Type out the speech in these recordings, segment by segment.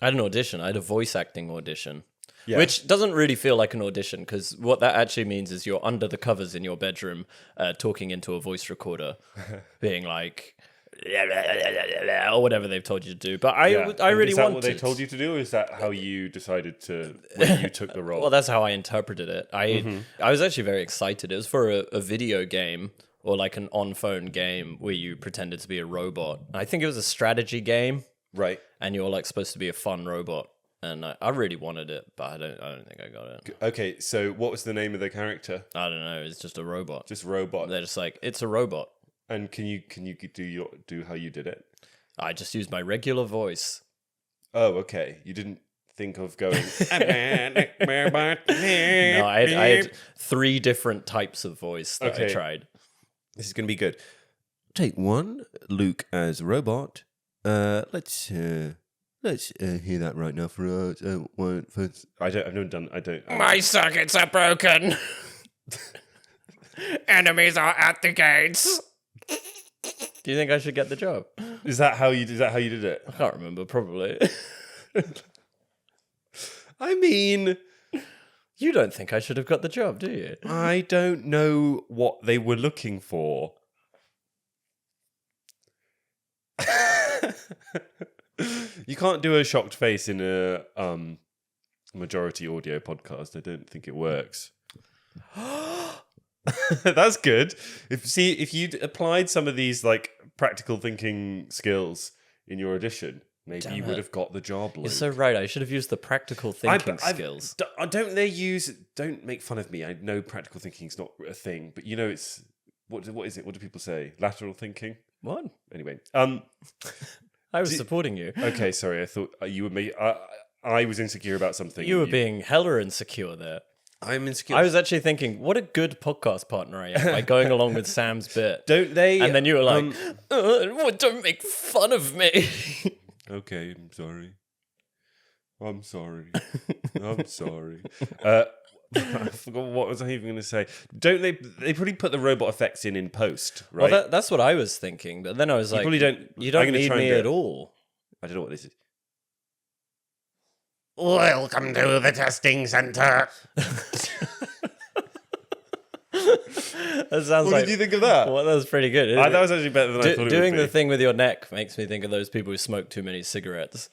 I had an audition. I had a voice acting audition. Yeah. Which doesn't really feel like an audition, because what that actually means is you're under the covers in your bedroom talking into a voice recorder, being like, or whatever they've told you to do. But I really Is that wanted... what they told you to do, or is that how you decided to, when you took the role? Well, that's how I interpreted it. I was actually very excited. It was for a video game, or like an on-phone game where you pretended to be a robot. I think it was a strategy game, Right. and you're like supposed to be a fun robot. And I really wanted it, but I don't think I got it. Okay, so what was the name of the character? I don't know. It's just a robot. Just robot. They're just like, it's a robot. And can you do how you did it? I just used my regular voice. Oh, okay. You didn't think of going. No, I had 3 different types of voice that I tried. This is going to be good. Take 1, Luke as robot. Let's hear that right now for one first. I've never done. I don't. My circuits are broken. Enemies are at the gates. Do you think I should get the job? Is that how you did it? I can't remember. Probably. I mean, you don't think I should have got the job, do you? I don't know what they were looking for. You can't do a shocked face in a majority audio podcast. I don't think it works. That's good. If you'd applied some of these like practical thinking skills in your audition, maybe you would have got the job. Luke. You're so right. I should have used the practical thinking skills. Don't make fun of me. I know practical thinking is not a thing, but you know it's what is it? What do people say? Lateral thinking. What? Anyway, I was supporting you. Okay, sorry. I thought you were me. I was insecure about something. You were being hella insecure there. I'm insecure. I was actually thinking, what a good podcast partner I am by going along with Sam's bit. Don't they? And then you were like, don't make fun of me. Okay, I'm sorry. I'm sorry. I forgot what was I even going to say. Don't they? They probably put the robot effects in post, right? Well, that's what I was thinking. But then I was like, probably don't. You don't need me at all. I don't know what this is. Welcome to the testing center. That sounds What did you think of that? Well, that was pretty good. That was actually better than I thought it would be. Doing the thing with your neck makes me think of those people who smoke too many cigarettes.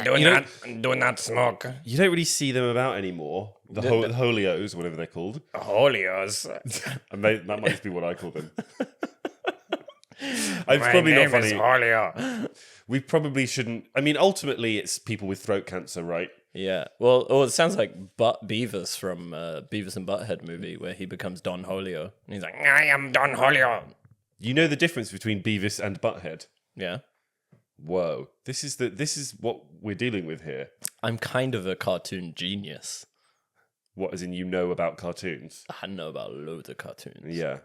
Do not smoke. You don't really see them about anymore. The holios, whatever they're called. Holios. And that might just be what I call them. It's My probably name not is funny. Holio. We probably shouldn't. I mean, ultimately, it's people with throat cancer, right? Yeah. Well, it sounds like Beavis from Beavis and Butthead movie, where he becomes Don Holio. And he's like, I am Don Holio. You know the difference between Beavis and Butthead? yeah. Whoa. This is what we're dealing with here. I'm kind of a cartoon genius. What, as in you know about cartoons? I know about loads of cartoons. Yeah.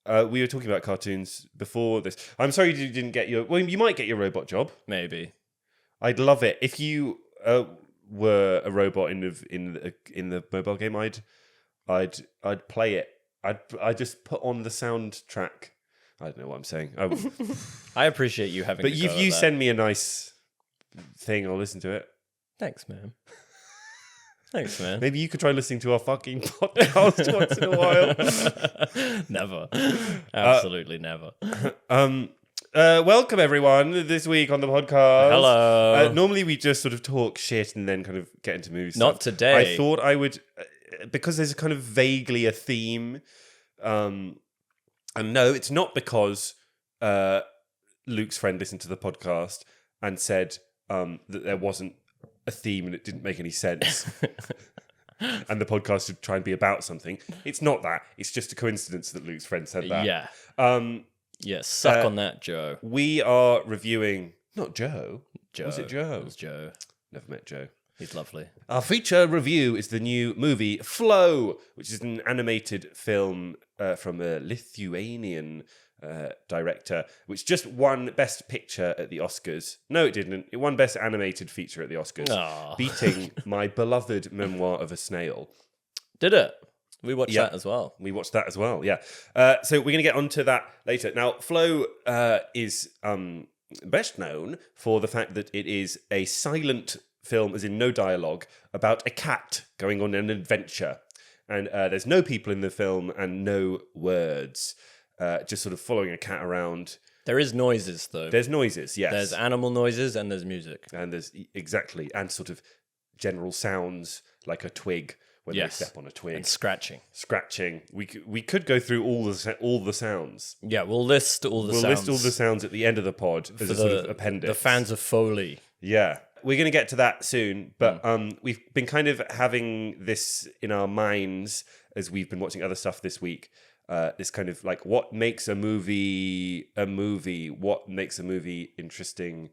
We were talking about cartoons before this. I'm sorry you didn't get your... Well, you might get your robot job. Maybe. I'd love it. If you were a robot in the mobile game, I'd play it. I'd just put on the soundtrack. I don't know what I'm saying. I appreciate you having. But a if go you at that. send me a nice thing, I'll listen to it. Thanks, man. Thanks, man. Maybe you could try listening to our fucking podcast once in a while. Never. Absolutely never. Welcome everyone this week on the podcast. Hello. Normally we just sort of talk shit and then kind of get into movies. Not today. I thought I would, because there's kind of vaguely a theme. And no, it's not because Luke's friend listened to the podcast and said that there wasn't a theme and it didn't make any sense. And the podcast should try and be about something. It's not that. It's just a coincidence that Luke's friend said that. Yeah. Yeah, suck on that, Joe. We are reviewing... Not Joe. Joe. Was it Joe? It was Joe. Never met Joe. He's lovely. Our feature review is the new movie Flow, which is an animated film from a Lithuanian director, which just won Best Picture at the Oscars. No, it didn't. It won Best Animated Feature at the Oscars, Aww. beating my beloved Memoir of a Snail. Did it? We watched that as well. We watched that as well, yeah. So we're going to get onto that later. Now, Flow is... best known for the fact that it is a silent film, as in no dialogue, about a cat going on an adventure. And there's no people in the film and no words, just sort of following a cat around. There is noises, though. There's noises, yes. There's animal noises and there's music. And there's, exactly, and sort of general sounds like a twig when they step on a twig. And scratching. Scratching. We could go through all the sounds. Yeah, we'll list all the sounds. We'll list all the sounds at the end of the pod as a sort of appendix. The fans of Foley. Yeah. We're going to get to that soon, but we've been kind of having this in our minds as we've been watching other stuff this week. This kind of like, what makes a movie a movie? What makes a movie interesting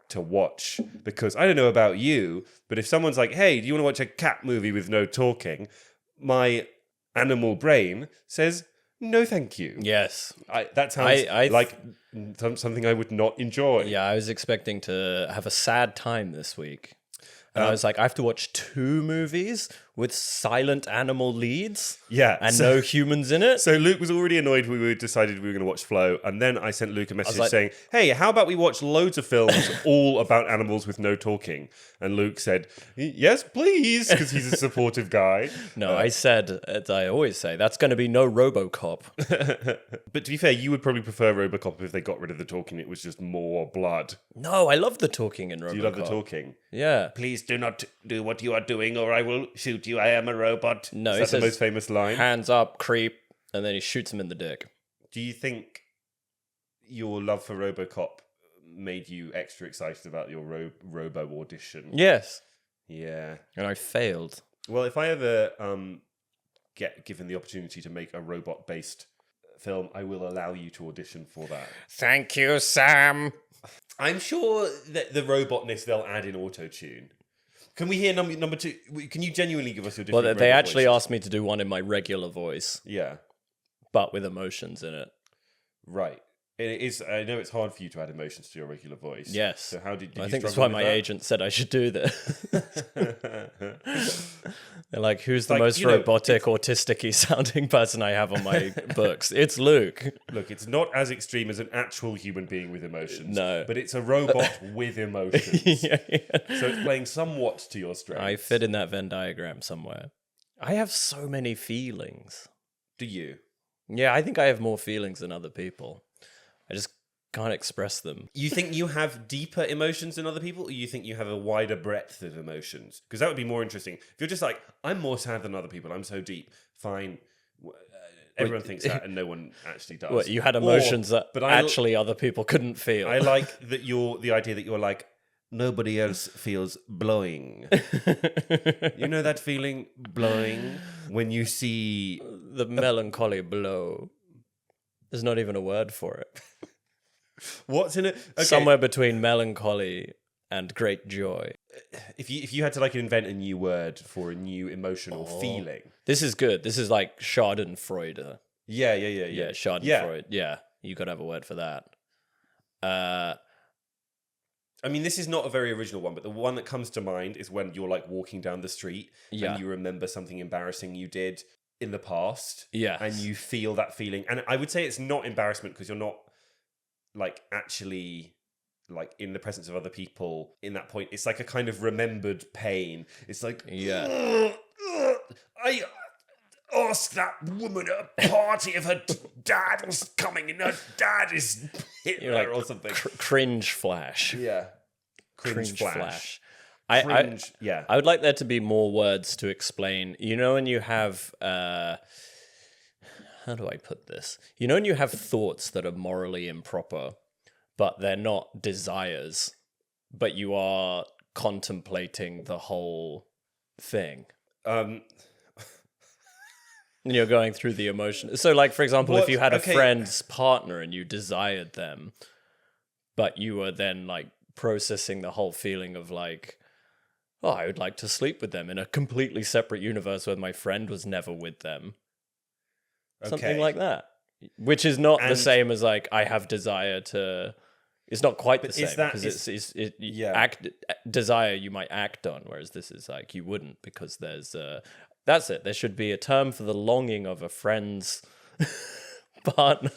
to watch? Because I don't know about you, but if someone's like, hey, do you want to watch a cat movie with no talking? My animal brain says, no, thank you. Yes. That sounds like something I would not enjoy. Yeah, I was expecting to have a sad time this week. And I was like, I have to watch 2 movies with silent animal leads? Yeah. And no humans in it? So Luke was already annoyed we decided we were going to watch Flow. And then I sent Luke a message saying, hey, how about we watch loads of films all about animals with no talking? And Luke said, yes, please, because he's a supportive guy. No, I said, as I always say, that's going to be no RoboCop. But to be fair, you would probably prefer RoboCop if they got rid of the talking. It was just more blood. No, I love the talking in RoboCop. Do you love the talking? Yeah. Please do not do what you are doing, or I will shoot you. I am a robot. No, Is that the most famous line? Hands up, creep, and then he shoots him in the dick. Do you think your love for RoboCop made you extra excited about your Robo audition? Yes. Yeah. And I failed. Well, if I ever get given the opportunity to make a robot-based film, I will allow you to audition for that. Thank you, Sam. I'm sure that the robotness they'll add in auto-tune. Can we hear number 2? Can you genuinely give us your different Well, they robot actually voices? asked me to do one in my regular voice, Yeah. but with emotions in it. Right. It is. I know it's hard for you to add emotions to your regular voice. Yes. So how did I you think that's struggle why with my that? agent said I should do this. They're like, who's the like, most you know, robotic, autistic-y sounding person I have on my books? It's Luke. Look, it's not as extreme as an actual human being with emotions. No. But it's a robot with emotions. Yeah. So it's playing somewhat to your strengths. I fit in that Venn diagram somewhere. I have so many feelings. Do you? Yeah, I think I have more feelings than other people. I just can't express them. You think you have deeper emotions than other people, or you think you have a wider breadth of emotions? Because that would be more interesting. If you're just like, I'm more sad than other people, I'm so deep, fine. Everyone thinks that, and no one actually does. What, you had emotions that actually other people couldn't feel. I like that the idea that you're like, nobody else feels blowing. You know that feeling, blowing, when you see the melancholy blow. There's not even a word for it. what's in it. Okay. Somewhere between melancholy and great joy. If you had to like invent a new word for a new emotion or feeling. This is good. This is like Schadenfreude. Yeah. Yeah, Schadenfreude. Yeah, you got to have a word for that. I mean, this is not a very original one, but the one that comes to mind is when you're like walking down the street and you remember something embarrassing you did in the past. Yes. And you feel that feeling. And I would say it's not embarrassment because you're not like actually like in the presence of other people in that point. It's like a kind of remembered pain. It's like, Yeah. I asked that woman at a party if her dad was coming and her dad is Hitler You're like or something. Cringe flash. Yeah. Cringe flash. Flash. Cringe, yeah. I would like there to be more words to explain. You know, when you have, how do I put this? You know, when you have thoughts that are morally improper, but they're not desires, but you are contemplating the whole thing. And you're going through the emotion. So, like, for example, if you had a friend's partner and you desired them, but you were then, like, processing the whole feeling of, like, oh, I would like to sleep with them in a completely separate universe where my friend was never with them. Something like that. Which is not the same as, like, I have desire to... It's not quite the same. Because desire you might act on, whereas this is, like, you wouldn't because there's... that's it. There should be a term for the longing of a friend's partner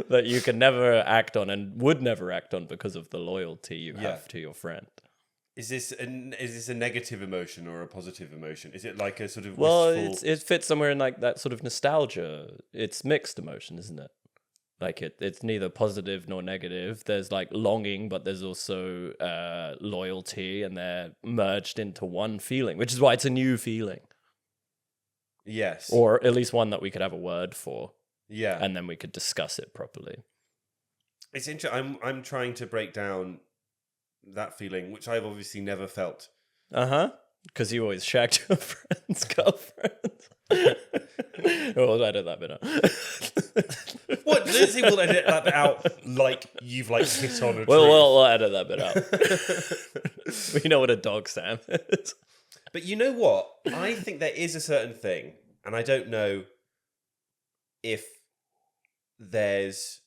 that you can never act on and would never act on because of the loyalty you have to your friend. Is this a negative emotion or a positive emotion? Is it like a sort of Well, wistful... it fits somewhere in like that sort of nostalgia. It's mixed emotion, isn't it? Like it's neither positive nor negative. There's like longing, but there's also loyalty, and they're merged into one feeling, which is why it's a new feeling. Yes. Or at least one that we could have a word for. Yeah. And then we could discuss it properly. It's interesting. I'm trying to break down that feeling, which I've obviously never felt. Because you always shagged your friends' girlfriends. We'll edit that bit out. What? Lindsay will edit that bit out like you've like hit on a tree. We'll edit that bit out. We know what a dog Sam is. But you know what? I think there is a certain thing, and I don't know if there's...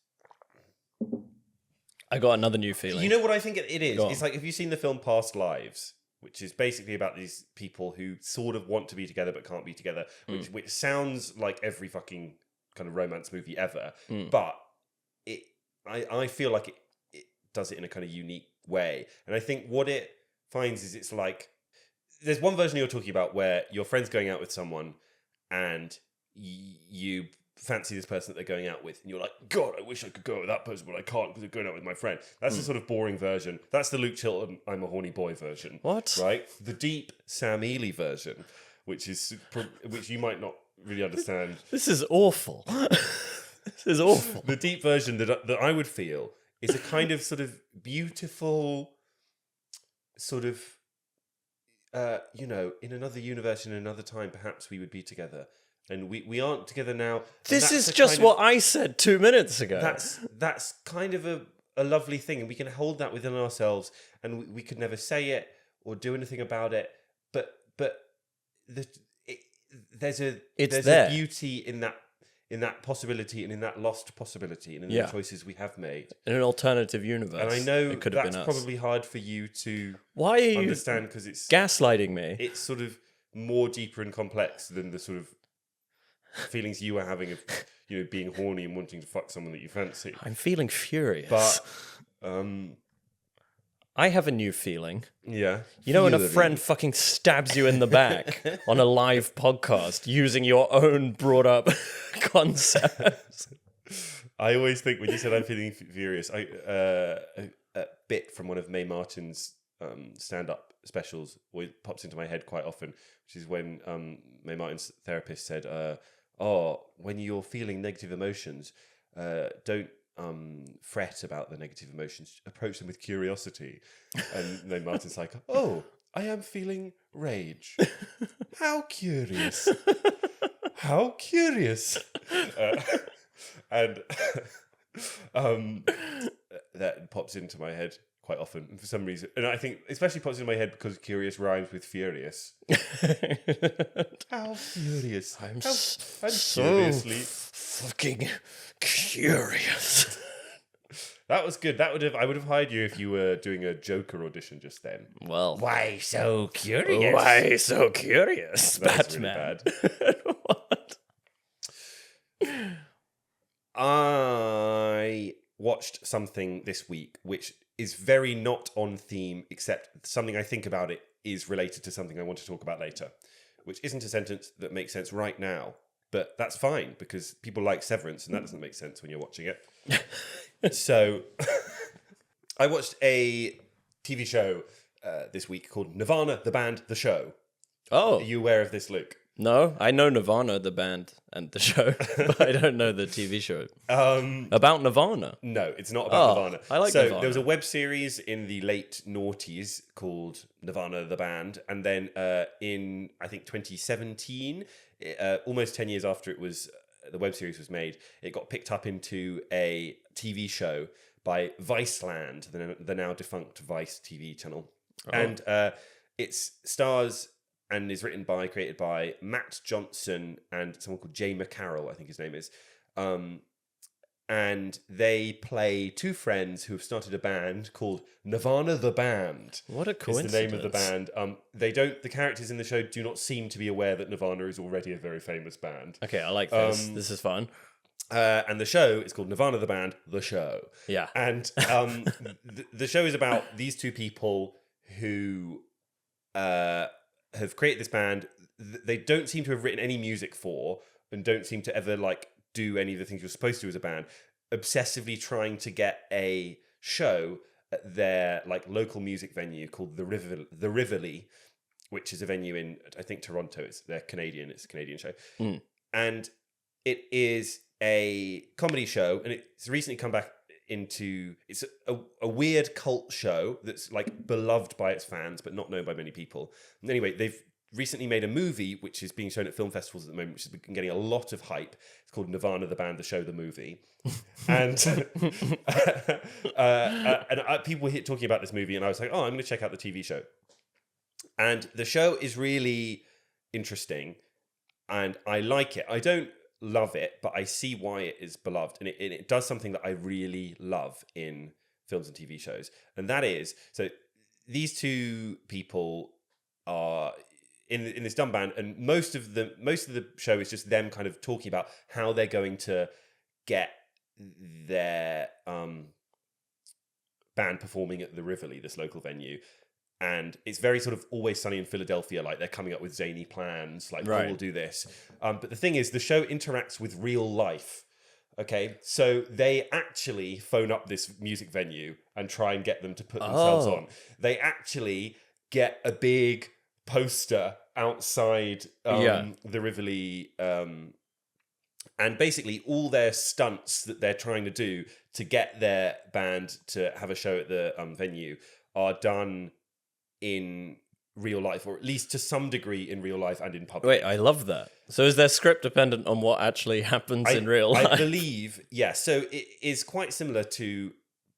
I got another new feeling. You know what I think it is? Go on. It's like, have you seen the film Past Lives? Which is basically about these people who sort of want to be together but can't be together, which sounds like every fucking kind of romance movie ever. But I feel like it does it in a kind of unique way. And I think what it finds is it's like, there's one version you're talking about where your friend's going out with someone and you fancy this person that they're going out with, and you're like, God, I wish I could go out with that person, but I can't because they're going out with my friend. That's the sort of boring version. That's the Luke Chilton, I'm a horny boy version. What? Right? The deep Sam Ely version, which you might not really understand. This is awful. This is awful. The deep version that I would feel is a kind of sort of beautiful sort of, in another universe, in another time, perhaps we would be together. And we aren't together now. This is just what I said 2 minutes ago. That's kind of a lovely thing, and we can hold that within ourselves, and we could never say it or do anything about it. But there's a beauty in that possibility, and in that lost possibility, and in the choices we have made in an alternative universe. And I know it could have that's been us. probably hard for you to understand because it's gaslighting me. It's sort of more deeper and complex than the sort of feelings you were having of, being horny and wanting to fuck someone that you fancy. I'm feeling furious. But, I have a new feeling. Yeah. You know when a friend fucking stabs you in the back on a live podcast using your own brought up concepts? I always think when you said I'm feeling furious, a bit from one of Mae Martin's stand-up specials always pops into my head quite often, which is when Mae Martin's therapist said, when you're feeling negative emotions, don't fret about the negative emotions, approach them with curiosity. And Mae Martin's like, I am feeling rage. How curious. How curious. And that pops into my head quite often for some reason. And I think especially pops into my head because curious rhymes with furious. How furious. I'm seriously fucking curious. That was good. I would have hired you if you were doing a Joker audition just then. Well, why so curious? Why so curious, Batman? Really bad. What? I watched something this week which is very not on theme, except something I think about it is related to something I want to talk about later, which isn't a sentence that makes sense right now, but that's fine because people like Severance and that doesn't make sense when you're watching it. So I watched a TV show this week called Nirvana, the band, the show. Oh. Are you aware of this, Luke? No, I know Nirvana, the band, and the show, but I don't know the TV show. About Nirvana? No, it's not about Nirvana. I like so Nirvana. There was a web series in the late noughties called Nirvana, the band, and then in, I think, 2017, almost 10 years after the web series was made, it got picked up into a TV show by Viceland, the now defunct Vice TV channel. Oh. And it stars and is created by Matt Johnson and someone called Jay McCarroll, I think his name is. And they play two friends who have started a band called Nirvana the Band. What a coincidence. Is the name of the band. The characters in the show do not seem to be aware that Nirvana is already a very famous band. Okay, I like this. This is fun. And the show is called Nirvana the Band, The Show. Yeah. And the show is about these two people who have created this band. They don't seem to have written any music for, and don't seem to ever like do any of the things you're supposed to do as a band. Obsessively trying to get a show at their like local music venue called the Rivoli, which is a venue in, I think, Toronto. It's a Canadian show. And it is a comedy show, and it's recently come back into, it's a weird cult show that's like beloved by its fans but not known by many people. And anyway, they've recently made a movie which is being shown at film festivals at the moment, which has been getting a lot of hype. It's called Nirvana the Band, The Show, the Movie. And people were talking about this movie, and I was like, oh, I'm going to check out the TV show. And the show is really interesting, and I like it. I don't love it, but I see why it is beloved, and it does something that I really love in films and TV shows, and that is, so these two people are in this dumb band, and most of the show is just them kind of talking about how they're going to get their band performing at the Rivoli, this local venue. And it's very sort of Always Sunny in Philadelphia, like they're coming up with zany plans, like, right. We'll do this. But the thing is, the show interacts with real life. Okay, so they actually phone up this music venue and try and get them to put themselves on. They actually get a big poster outside the Rivoli, and basically all their stunts that they're trying to do to get their band to have a show at the venue are done in real life, or at least to some degree in real life and in public. Wait, I love that. So is their script dependent on what actually happens in real life? I believe, yes. So it is quite similar to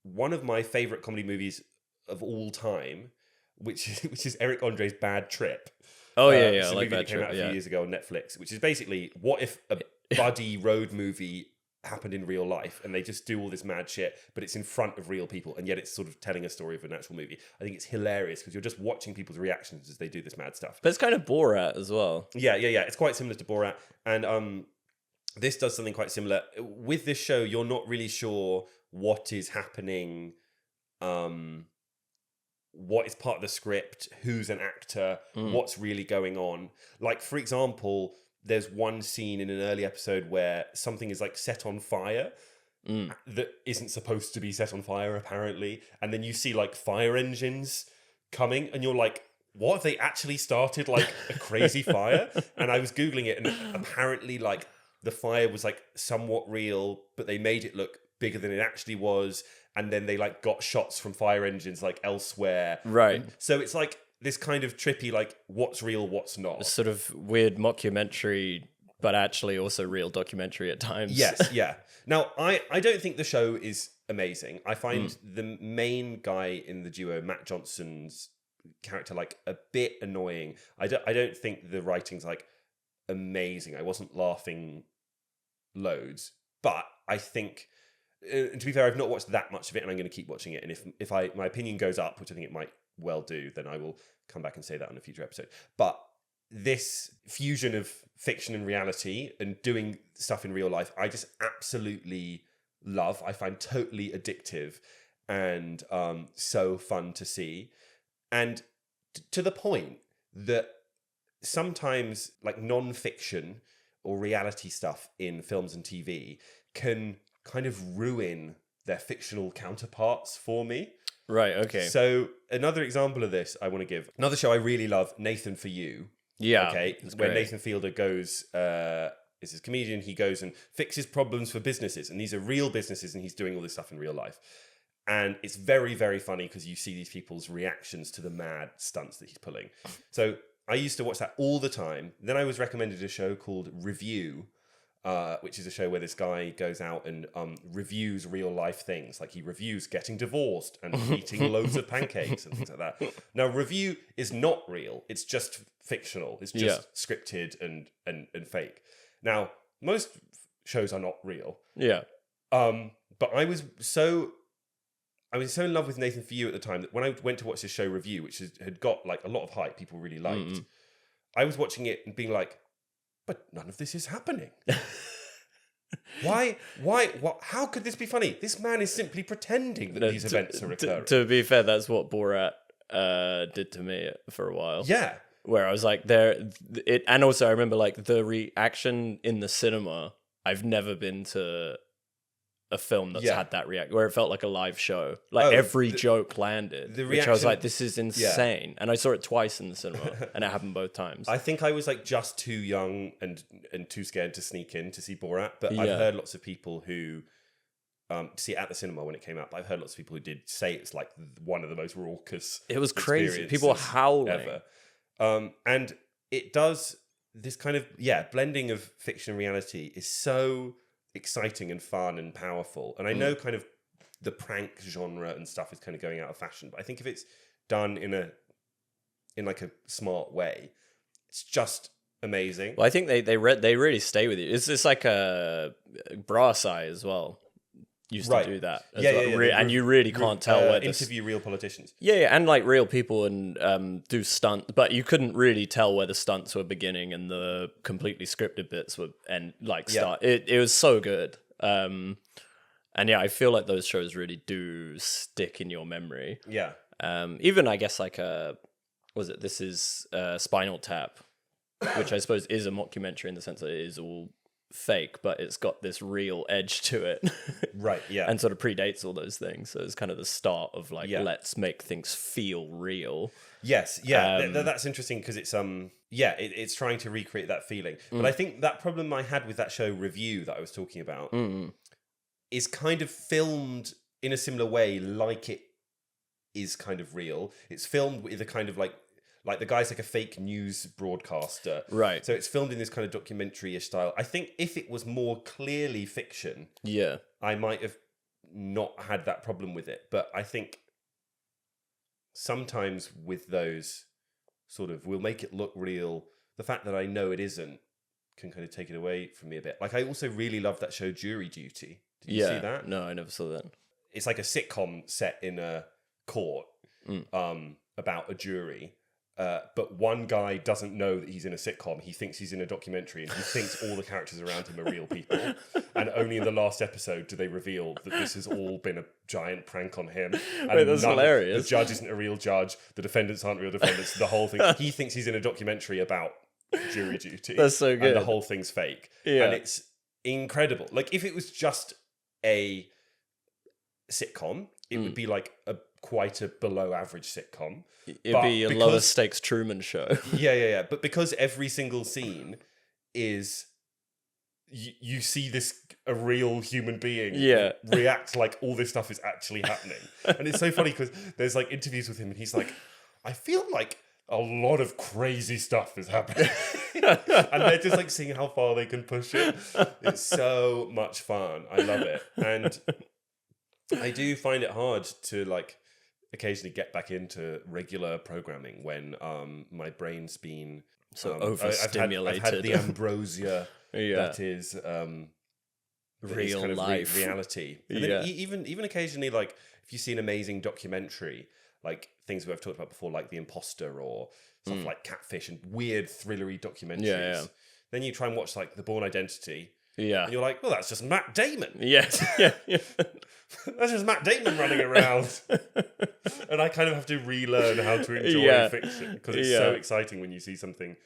one of my favorite comedy movies of all time, which is Eric Andre's Bad Trip. Oh yeah, It's I a like movie that that came trip. out a few years ago on Netflix, which is basically what if a buddy road movie happened in real life, and they just do all this mad shit, but it's in front of real people, and yet it's sort of telling a story of an actual movie. I think it's hilarious because you're just watching people's reactions as they do this mad stuff. But it's kind of Borat as well. Yeah. It's quite similar to Borat, and this does something quite similar. With this show, you're not really sure what is happening, what is part of the script, who's an actor, what's really going on. Like, for example, there's one scene in an early episode where something is like set on fire that isn't supposed to be set on fire, apparently. And then you see like fire engines coming, and you're like, what, have they actually started like a crazy fire? And I was Googling it, and apparently like the fire was like somewhat real, but they made it look bigger than it actually was. And then they like got shots from fire engines like elsewhere. Right. So it's like this kind of trippy, like what's real, what's not. Sort of weird mockumentary, but actually also real documentary at times. Yes, yeah. Now, I don't think the show is amazing. I find the main guy in the duo, Matt Johnson's character, like a bit annoying. I don't think the writing's like amazing. I wasn't laughing loads, but I think, and to be fair, I've not watched that much of it, and I'm going to keep watching it. And if my opinion goes up, which I think it might well do, then I will come back and say that on a future episode. But this fusion of fiction and reality and doing stuff in real life, I just absolutely love. I find totally addictive and so fun to see. And to the point that sometimes like non-fiction or reality stuff in films and TV can kind of ruin their fictional counterparts for me. Right, okay. So another example of this I want to give. Another show I really love, Nathan For You. Yeah. Okay. Where Nathan Fielder goes, is his comedian, he goes and fixes problems for businesses. And these are real businesses, and he's doing all this stuff in real life. And it's very, very funny because you see these people's reactions to the mad stunts that he's pulling. So I used to watch that all the time. Then I was recommended a show called Review, which is a show where this guy goes out and reviews real life things. Like he reviews getting divorced and eating loads of pancakes and things like that. Now, Review is not real. It's just fictional. It's just scripted and fake. Now, most shows are not real. Yeah. But I was so in love with Nathan For You at the time that when I went to watch this show Review, which had got like a lot of hype, people really liked, I was watching it and being like, but none of this is happening. Why? What? How could this be funny? This man is simply pretending that these events are occurring. To be fair, that's what Borat did to me for a while. Yeah. Where I was like, and also I remember like the reaction in the cinema. I've never been to a film that's had that react, where it felt like a live show. Like every joke landed, which I was like, this is insane. And I saw it twice in the cinema, and it happened both times. I think I was like just too young and too scared to sneak in to see Borat. But I've heard lots of people who see it at the cinema when it came out. But I've heard lots of people who did say it's like one of the most raucous. It was crazy. People were howling ever. And it does this kind of blending of fiction and reality is so exciting and fun and powerful. And I know kind of the prank genre and stuff is kind of going out of fashion, but I think if it's done in like a smart way, it's just amazing. Well, I think they really stay with you. It's like a Brass Eye as well. Used to do that as well. And you really can't tell where interview real politicians. Yeah, and like real people and do stunts, but you couldn't really tell where the stunts were beginning and the completely scripted bits were start. It was so good. And I feel like those shows really do stick in your memory. Yeah. Even I guess like This is Spinal Tap, which I suppose is a mockumentary in the sense that it is all fake, but it's got this real edge to it. Right, yeah. And sort of predates all those things. So it's kind of the start of like, let's make things feel real. Yes, yeah. That's interesting because it's it's trying to recreate that feeling. But I think that problem I had with that show Review that I was talking about is kind of filmed in a similar way, like it is kind of real. It's filmed with a kind of like the guy's like a fake news broadcaster. Right. So it's filmed in this kind of documentary-ish style. I think if it was more clearly fiction, I might have not had that problem with it. But I think sometimes with those sort of, we'll make it look real, the fact that I know it isn't can kind of take it away from me a bit. Like, I also really love that show Jury Duty. Did you see that? No, I never saw that. It's like a sitcom set in a court about a jury. But one guy doesn't know that he's in a sitcom. He thinks he's in a documentary, and he thinks all the characters around him are real people. And only in the last episode do they reveal that this has all been a giant prank on him. And wait, that's hilarious. The judge isn't a real judge. The defendants aren't real defendants. The whole thing. He thinks he's in a documentary about jury duty. That's so good. And the whole thing's fake. Yeah. And it's incredible. Like, if it was just a sitcom, it would be like quite a below average sitcom. It'd be a lower stakes Truman Show. Yeah. But because every single scene is you see a real human being react like all this stuff is actually happening. And it's so funny because there's like interviews with him and he's like, I feel like a lot of crazy stuff is happening. And they're just like seeing how far they can push it. It's so much fun. I love it. And I do find it hard to like occasionally get back into regular programming when my brain's been so overstimulated. I've had the ambrosia that is real kind of life reality. And then even occasionally, like if you see an amazing documentary, like things we've talked about before, like The Imposter or stuff like Catfish and weird thrillery documentaries. Then you try and watch like The Bourne Identity. Yeah. And you're like, well, that's just Matt Damon. Yes. Yeah. That's just Matt Damon running around. And I kind of have to relearn how to enjoy fiction because it's so exciting when you see something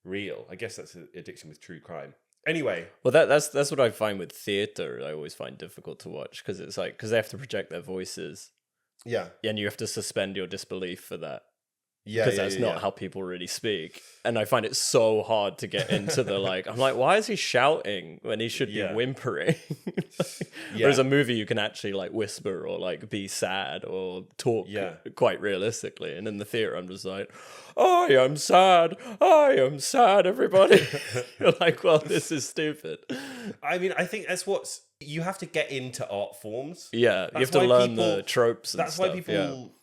real. I guess that's an addiction with true crime. Anyway. Well, that's what I find with theatre. I always find difficult to watch because it's like, because they have to project their voices. Yeah. And you have to suspend your disbelief for that. Yeah, because that's not how people really speak. And I find it so hard to get into the like, I'm like, why is he shouting when he should be whimpering? Whereas a movie, you can actually like whisper or like be sad or talk quite realistically. And in the theatre, I'm just like, I am sad, everybody. You're like, well, this is stupid. I mean, I think that's you have to get into art forms. Yeah, you have to learn the tropes and that's stuff. Why people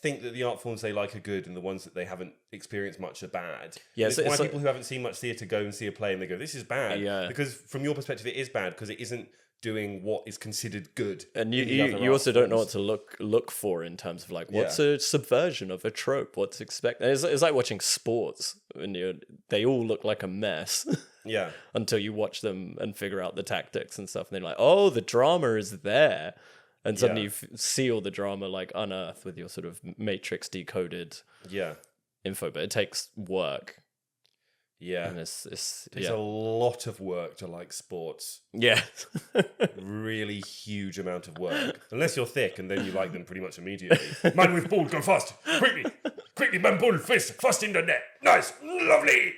think that the art forms they like are good and the ones that they haven't experienced much are bad. Yeah, it's why people who haven't seen much theatre go and see a play and they go, this is bad. Yeah. Because from your perspective, it is bad because it isn't doing what is considered good. And in the other you also art don't know what forms. to look for in terms of like what's a subversion of a trope, what's expected. It's like watching sports and they all look like a mess Yeah. until you watch them and figure out the tactics and stuff, and then you're like, oh, the drama is there, and suddenly you see all the drama like unearthed with your sort of matrix decoded Yeah. info. But it takes work. Yeah. And it's It's a lot of work to like sports. yeah. Really huge amount of work. Unless you're thick, and then you like them pretty much immediately. Man with ball, go fast. Quickly. Quickly, man, ball, fist, fast in the net. Nice. Lovely.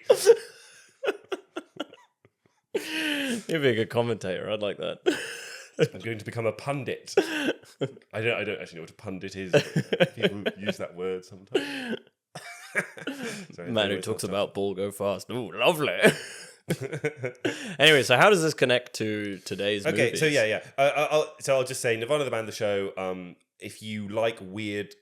You'd be a good commentator. I'd like that. I'm going to become a pundit. I don't actually know what a pundit is. But people use that word sometimes. Sorry, Man who anyways, talks that's about ball go fast. Ooh, lovely. Anyway, so how does this connect to today's okay, movies? so I'll just say Nirvana the band, the show. If you like weird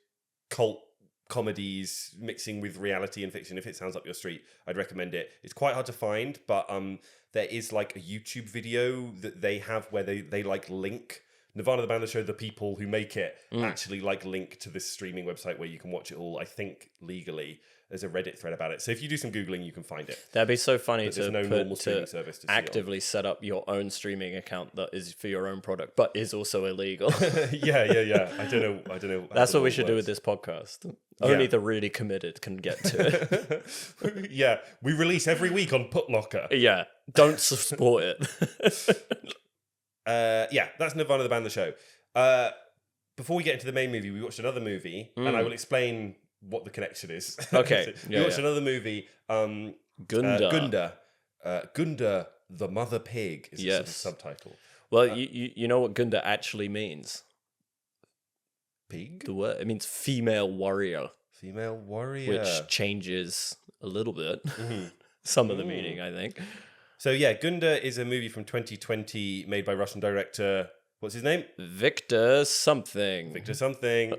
cult comedies mixing with reality and fiction, if it sounds up your street, I'd recommend it. It's quite hard to find, but there is like a YouTube video that they have where they like link Nirvana the band, the show, the people who make it actually like link to this streaming website where you can watch it all, I think legally. There's a Reddit thread about it. So if you do some Googling, you can find it. That'd be so funny But there's to no normal streaming service to see actively set up your own streaming account that is for your own product, but is also illegal. Yeah. I don't know. how That's the what we law should do with works. this podcast. Only the really committed can get to it. Yeah, we release every week on Putlocker. Yeah, don't support it. That's Nirvana the band, the show. Before we get into the main movie, we watched another movie, and I will explain what the connection is. Okay, We watched another movie, Gunda. Gunda the Mother Pig is the sort of Yes. subtitle. Well, you know what Gunda actually means? Pig? The word, it means female warrior, Female warrior. which changes a little bit. Some of the meaning, I think. So yeah, Gunda is a movie from 2020 made by Russian director, what's his name? Victor something. Victor something.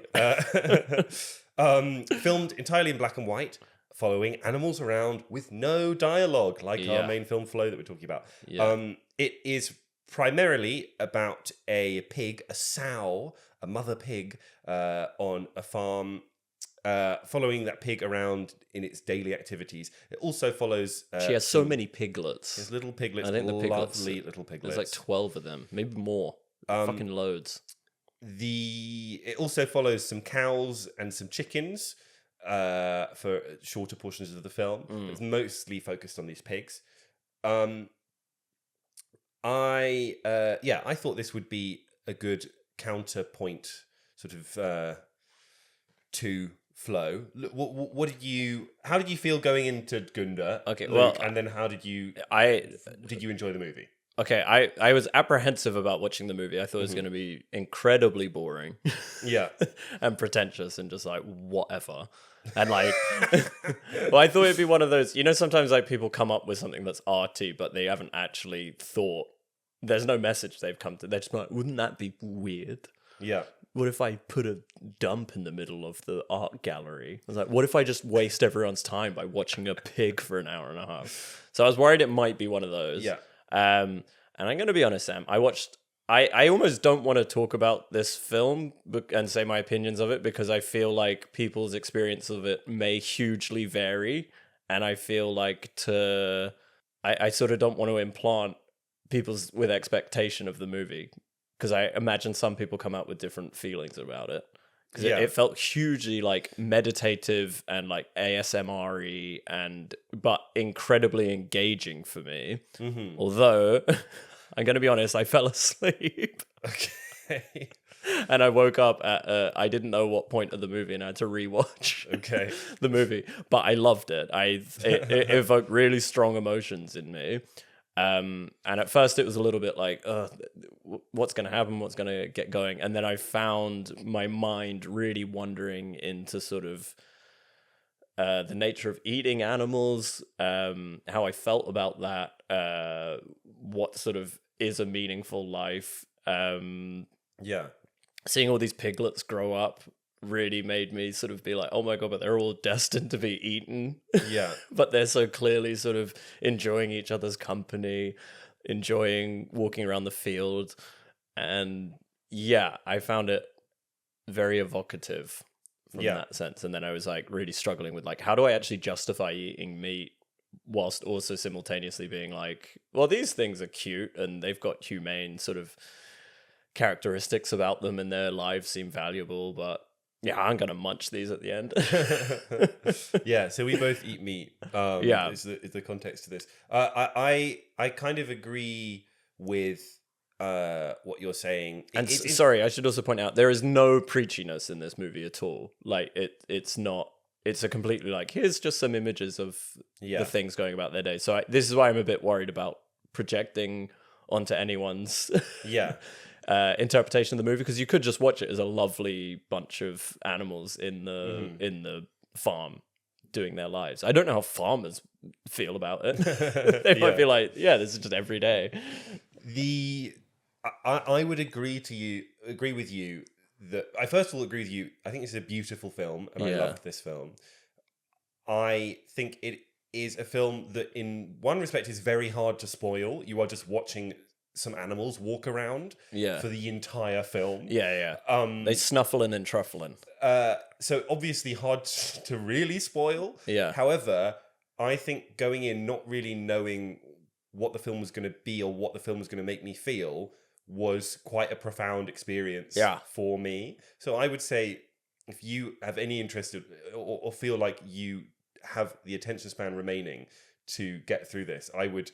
Filmed entirely in black and white, following animals around with no dialogue, like our main film Flow that we're talking about. Yeah. It is primarily about a pig, a sow, a mother pig on a farm, following that pig around in its daily activities. It also follows... She has so many piglets. There's little piglets, I think the piglets, lovely little piglets. There's like 12 of them, maybe more. Fucking loads. It also follows some cows and some chickens for shorter portions of the film. It's mostly focused on these pigs. I thought this would be a good counterpoint, sort of to Flow. How did you feel going into Gunda? Okay, Luke, well, and then how did you enjoy the movie? Okay, I was apprehensive about watching the movie. I thought it was going to be incredibly boring. Yeah. And pretentious and just like, whatever. And like, well, I thought it'd be one of those, sometimes like people come up with something that's arty, but they haven't actually thought, there's no message they've come to. They're just like, wouldn't that be weird? Yeah. What if I put a dump in the middle of the art gallery? I was like, what if I just waste everyone's time by watching a pig for an hour and a half? So I was worried it might be one of those. Yeah. And I'm going to be honest, Sam. I almost don't want to talk about this film and say my opinions of it because I feel like people's experience of it may hugely vary. And I feel like I sort of don't want to implant people's with expectation of the movie because I imagine some people come out with different feelings about it. Because it felt hugely like meditative and like ASMR-y but incredibly engaging for me. Mm-hmm. Although, I'm going to be honest, I fell asleep. Okay. And I woke up at, I didn't know what point of the movie and I had to rewatch the movie. But I loved it. It evoked really strong emotions in me. And at first it was a little bit like, what's going to happen? What's going to get going? And then I found my mind really wandering into sort of the nature of eating animals, how I felt about that, what sort of is a meaningful life. Seeing all these piglets grow up really made me sort of be like, oh my God, but they're all destined to be eaten. Yeah. But they're so clearly sort of enjoying each other's company. enjoying walking around the field. And yeah, I found it very evocative from that sense. And then I was like really struggling with like, how do I actually justify eating meat whilst also simultaneously being like, well, these things are cute and they've got humane sort of characteristics about them and their lives seem valuable, but yeah, I'm gonna munch these at the end. Yeah, so we both eat meat. Is the context to this. I kind of agree with what you're saying. Sorry, I should also point out there is no preachiness in this movie at all. Like it's not. It's a completely like, here's just some images of the things going about their day. So this is why I'm a bit worried about projecting onto anyone's interpretation of the movie, because you could just watch it as a lovely bunch of animals in the farm doing their lives. I don't know how farmers feel about it. They might be like, yeah, this is just every day. I would agree with you that I first of all agree with you. I think it's a beautiful film, and I loved this film. I think it is a film that, in one respect, is very hard to spoil. You are just watching some animals walk around for the entire film. They snuffling and truffling. So obviously hard to really spoil. However, I think going in not really knowing what the film was going to be or what the film was going to make me feel was quite a profound experience for me. So I would say, if you have any interest or feel like you have the attention span remaining to get through this, I would,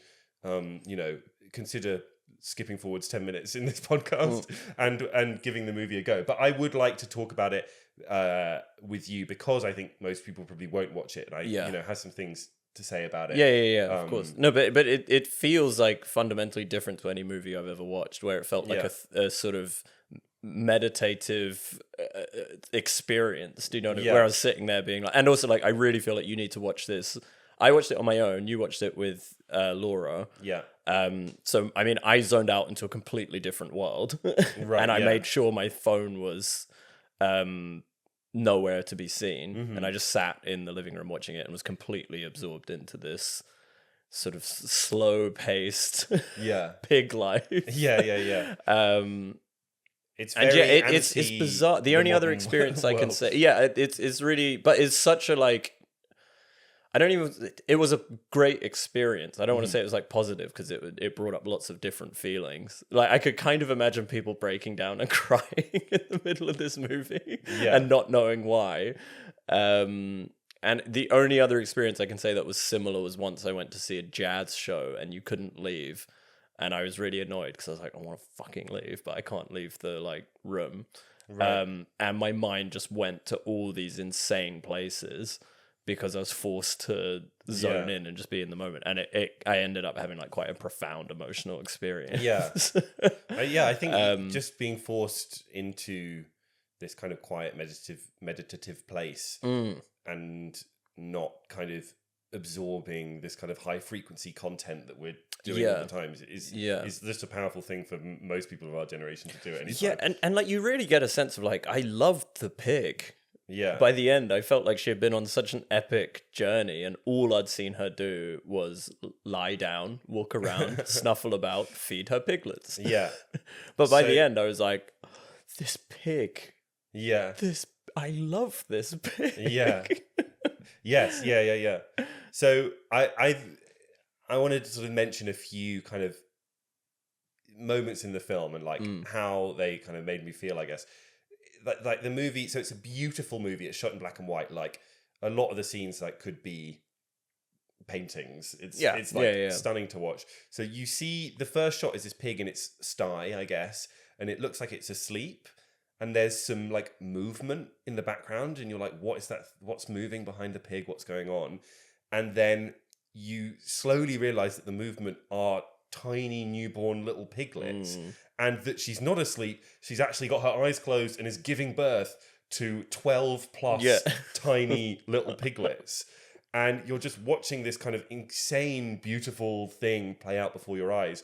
consider skipping forwards 10 minutes in this podcast and giving the movie a go. But I would like to talk about it with you, because I think most people probably won't watch it, and I have some things to say about it. Of course. No, but it feels like fundamentally different to any movie I've ever watched, where it felt like a sort of meditative experience. Do you know what I mean? Where I was sitting there being like, and also like, I really feel like you need to watch this. I watched it on my own. You watched it with Laura. So I mean, I zoned out into a completely different world, and I made sure my phone was nowhere to be seen, and I just sat in the living room watching it and was completely absorbed into this sort of slow-paced pig life. It's very it's bizarre. The only other experience I can say, it's really, but it's such a like, it was a great experience. I don't want to say it was like positive, because it brought up lots of different feelings. Like, I could kind of imagine people breaking down and crying in the middle of this movie and not knowing why. And the only other experience I can say that was similar was once I went to see a jazz show and you couldn't leave. And I was really annoyed because I was like, I want to fucking leave, but I can't leave the like room. And my mind just went to all these insane places, because I was forced to zone in and just be in the moment. And I ended up having like quite a profound emotional experience. I think just being forced into this kind of quiet, meditative place and not kind of absorbing this kind of high frequency content that we're doing all the time is just a powerful thing for most people of our generation to do at any time. And like, you really get a sense of like, I loved the pig. By the end, I felt like she had been on such an epic journey, and all I'd seen her do was lie down, walk around, snuffle about, feed her piglets. But by the end, I was like, this pig. I love this pig. So I wanted to sort of mention a few kind of moments in the film and like how they kind of made me feel, I guess. Like the movie, so it's a beautiful movie. It's shot in black and white. Like, a lot of the scenes like could be paintings. It's stunning to watch. So you see the first shot is this pig in its sty, I guess, and it looks like it's asleep. And there's some like movement in the background, and you're like, what is that? What's moving behind the pig? What's going on? And then you slowly realize that the movement are tiny newborn little piglets, and that she's not asleep. She's actually got her eyes closed and is giving birth to 12 plus tiny little piglets. And you're just watching this kind of insane, beautiful thing play out before your eyes.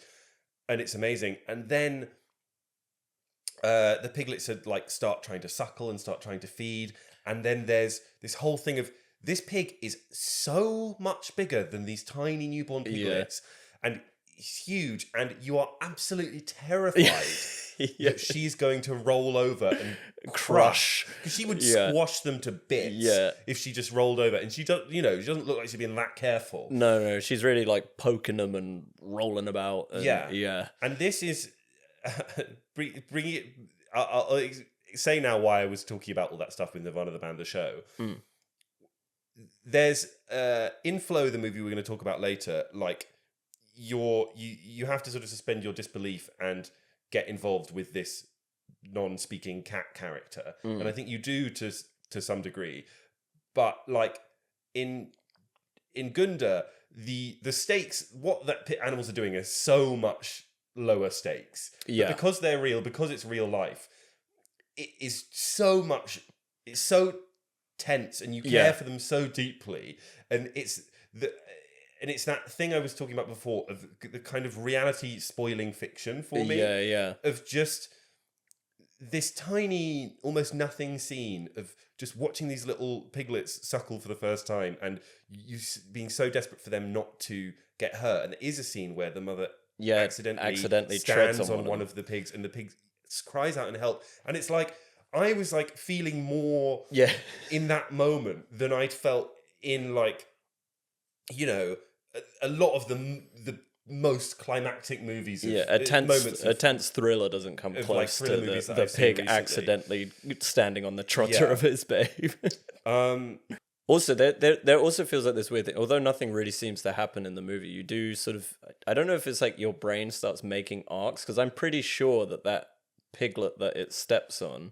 And it's amazing. And then the piglets are like start trying to suckle and start trying to feed. And then there's this whole thing of, this pig is so much bigger than these tiny newborn piglets. And huge, and you are absolutely terrified that she's going to roll over and crush. Because she would squash them to bits if she just rolled over. And she doesn't, she doesn't look like she's being that careful. No, she's really like poking them and rolling about. And, yeah. And this is bring it. I'll say now why I was talking about all that stuff with Nirvana the band, the show. There's in Flow, the movie we're going to talk about later, like you have to sort of suspend your disbelief and get involved with this non-speaking cat character, and I think you do to some degree. But like in Gunda, the stakes, what that animals are doing, is so much lower stakes. Yeah, but because they're real, because it's real life, it is so much. It's so tense, and you care for them so deeply, and it's that thing I was talking about before of the kind of reality spoiling fiction for me. Of just this tiny, almost nothing scene of just watching these little piglets suckle for the first time, and you being so desperate for them not to get hurt. And there is a scene where the mother accidentally stands on one of the pigs, and the pig cries out in help, and it's like I was like feeling more in that moment than I'd felt in like a lot of the most climactic movies. A tense thriller doesn't come close to the pig accidentally standing on the trotter of his babe. Also, there also feels like this weird thing. Although nothing really seems to happen in the movie, you do sort of. I don't know if it's like your brain starts making arcs, because I'm pretty sure that piglet that it steps on.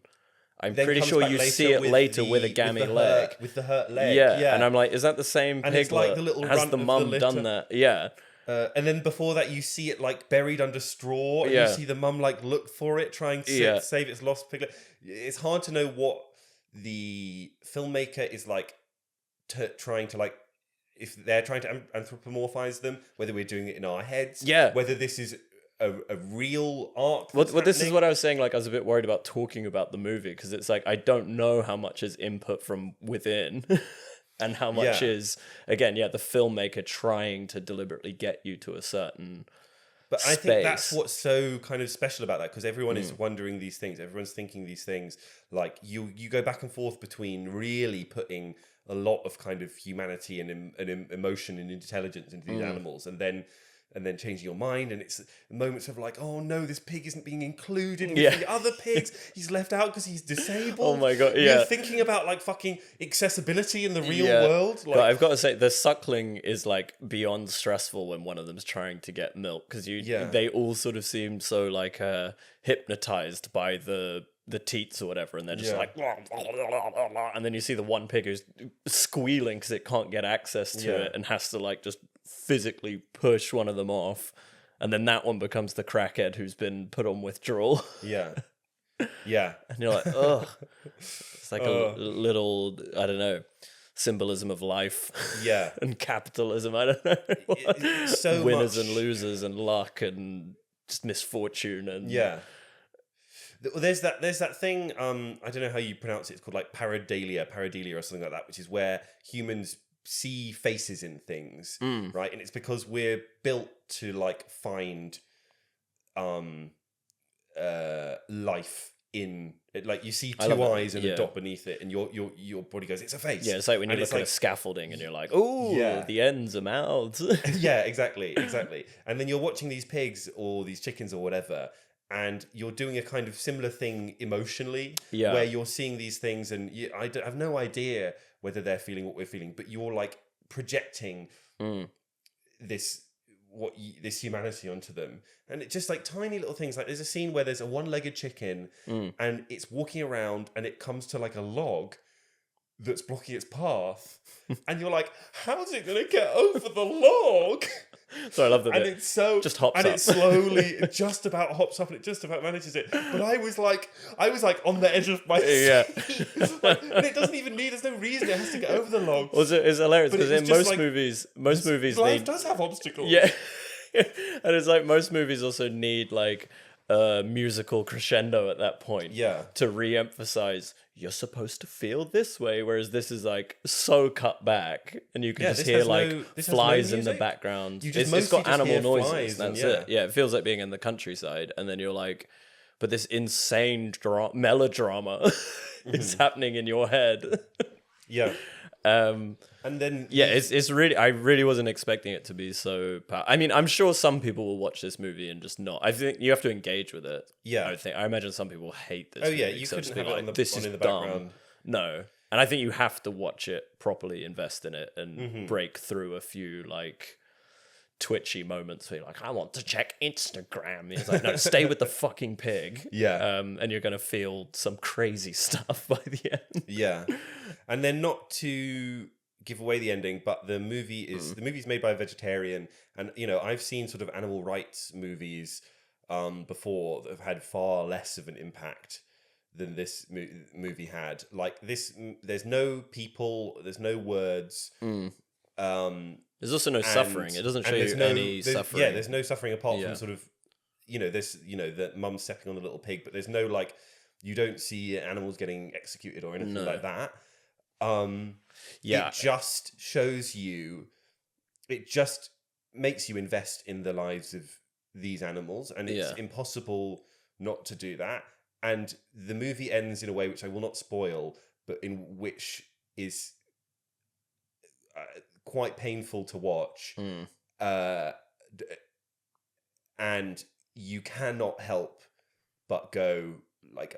I'm pretty sure you see it later with a gammy leg. With the hurt leg. Yeah. And I'm like, is that the same piglet? It's like the little Has the mum done that? Yeah. And then before that, you see it like buried under straw, and you see the mum like look for it, trying to save its lost piglet. It's hard to know what the filmmaker is like trying to like, if they're trying to anthropomorphize them, whether we're doing it in our heads, whether this is a real art. Well, this is what I was saying. Like, I was a bit worried about talking about the movie, because it's like I don't know how much is input from within, and how much is again, the filmmaker trying to deliberately get you to a certain. But I think that's what's so kind of special about that, because everyone is wondering these things, everyone's thinking these things. Like you go back and forth between really putting a lot of kind of humanity and emotion and intelligence into these animals, and then changing your mind, and it's moments of like, oh no, this pig isn't being included with the other pigs. He's left out because he's disabled. Oh my god, You're thinking about like fucking accessibility in the real world. Like, God, I've got to say, the suckling is like beyond stressful when one of them's trying to get milk, because they all sort of seem so like hypnotized by the teats or whatever, and they're just like, and then you see the one pig who's squealing because it can't get access to it and has to like just physically push one of them off, and then that one becomes the crackhead who's been put on withdrawal. And you're like, ugh. It's like a little, I don't know, symbolism of life. And capitalism. I don't know. So winners much. And losers and luck and just misfortune and There's that thing, I don't know how you pronounce it, it's called like pareidolia or something like that, which is where humans see faces in things, right? And it's because we're built to like find life in it. Like you see two eyes and a dot beneath it, and your body goes, it's a face. Yeah, it's like when you look at a scaffolding and you're like, oh, the ends are mouths. Exactly. And then you're watching these pigs or these chickens or whatever, and you're doing a kind of similar thing emotionally, where you're seeing these things, and I have no idea whether they're feeling what we're feeling, but you're like projecting this humanity onto them, and it's just like tiny little things. Like there's a scene where there's a one-legged chicken, and it's walking around, and it comes to like a log that's blocking its path, and you're like, how's it going to get over the log? So I love that. And it's so just hops and up. It slowly just about hops up, and it just about manages it. But I was like on the edge of my seat. And it doesn't even need. There's no reason it has to get over the log. Also, it's hilarious because in most movies, life does have obstacles. Yeah, and it's like most movies also need like musical crescendo at that point. Yeah. To re-emphasize you're supposed to feel this way, whereas this is like so cut back, and you can just hear like flies in the background. It's got animal noises. That's it. Yeah, it feels like being in the countryside, and then you're like, but this insane melodrama is happening in your head. Yeah. And then it's really, I really wasn't expecting it to be so I mean, I'm sure some people will watch this movie and just not. I think you have to engage with it. Yeah. I imagine some people hate this. Oh yeah, movie, you so couldn't to have be it like, on the, this on is in the dumb. background. No, and I think you have to watch it properly, invest in it, and break through a few like twitchy moments where you're like, I want to check Instagram. It's like, no, stay with the fucking pig. Yeah. And you're gonna feel some crazy stuff by the end. Yeah. And then, not to give away the ending, but the movie's made by a vegetarian, and I've seen sort of animal rights movies before that have had far less of an impact than this movie had. Like this, there's no people, there's no words. There's also no suffering. It doesn't show you any suffering. Yeah, there's no suffering apart from sort of that mum stepping on the little pig, but there's no like, you don't see animals getting executed or anything like that. It just shows you, it just makes you invest in the lives of these animals, and it's impossible not to do that. And the movie ends in a way which I will not spoil, but in which is quite painful to watch. And you cannot help but go like,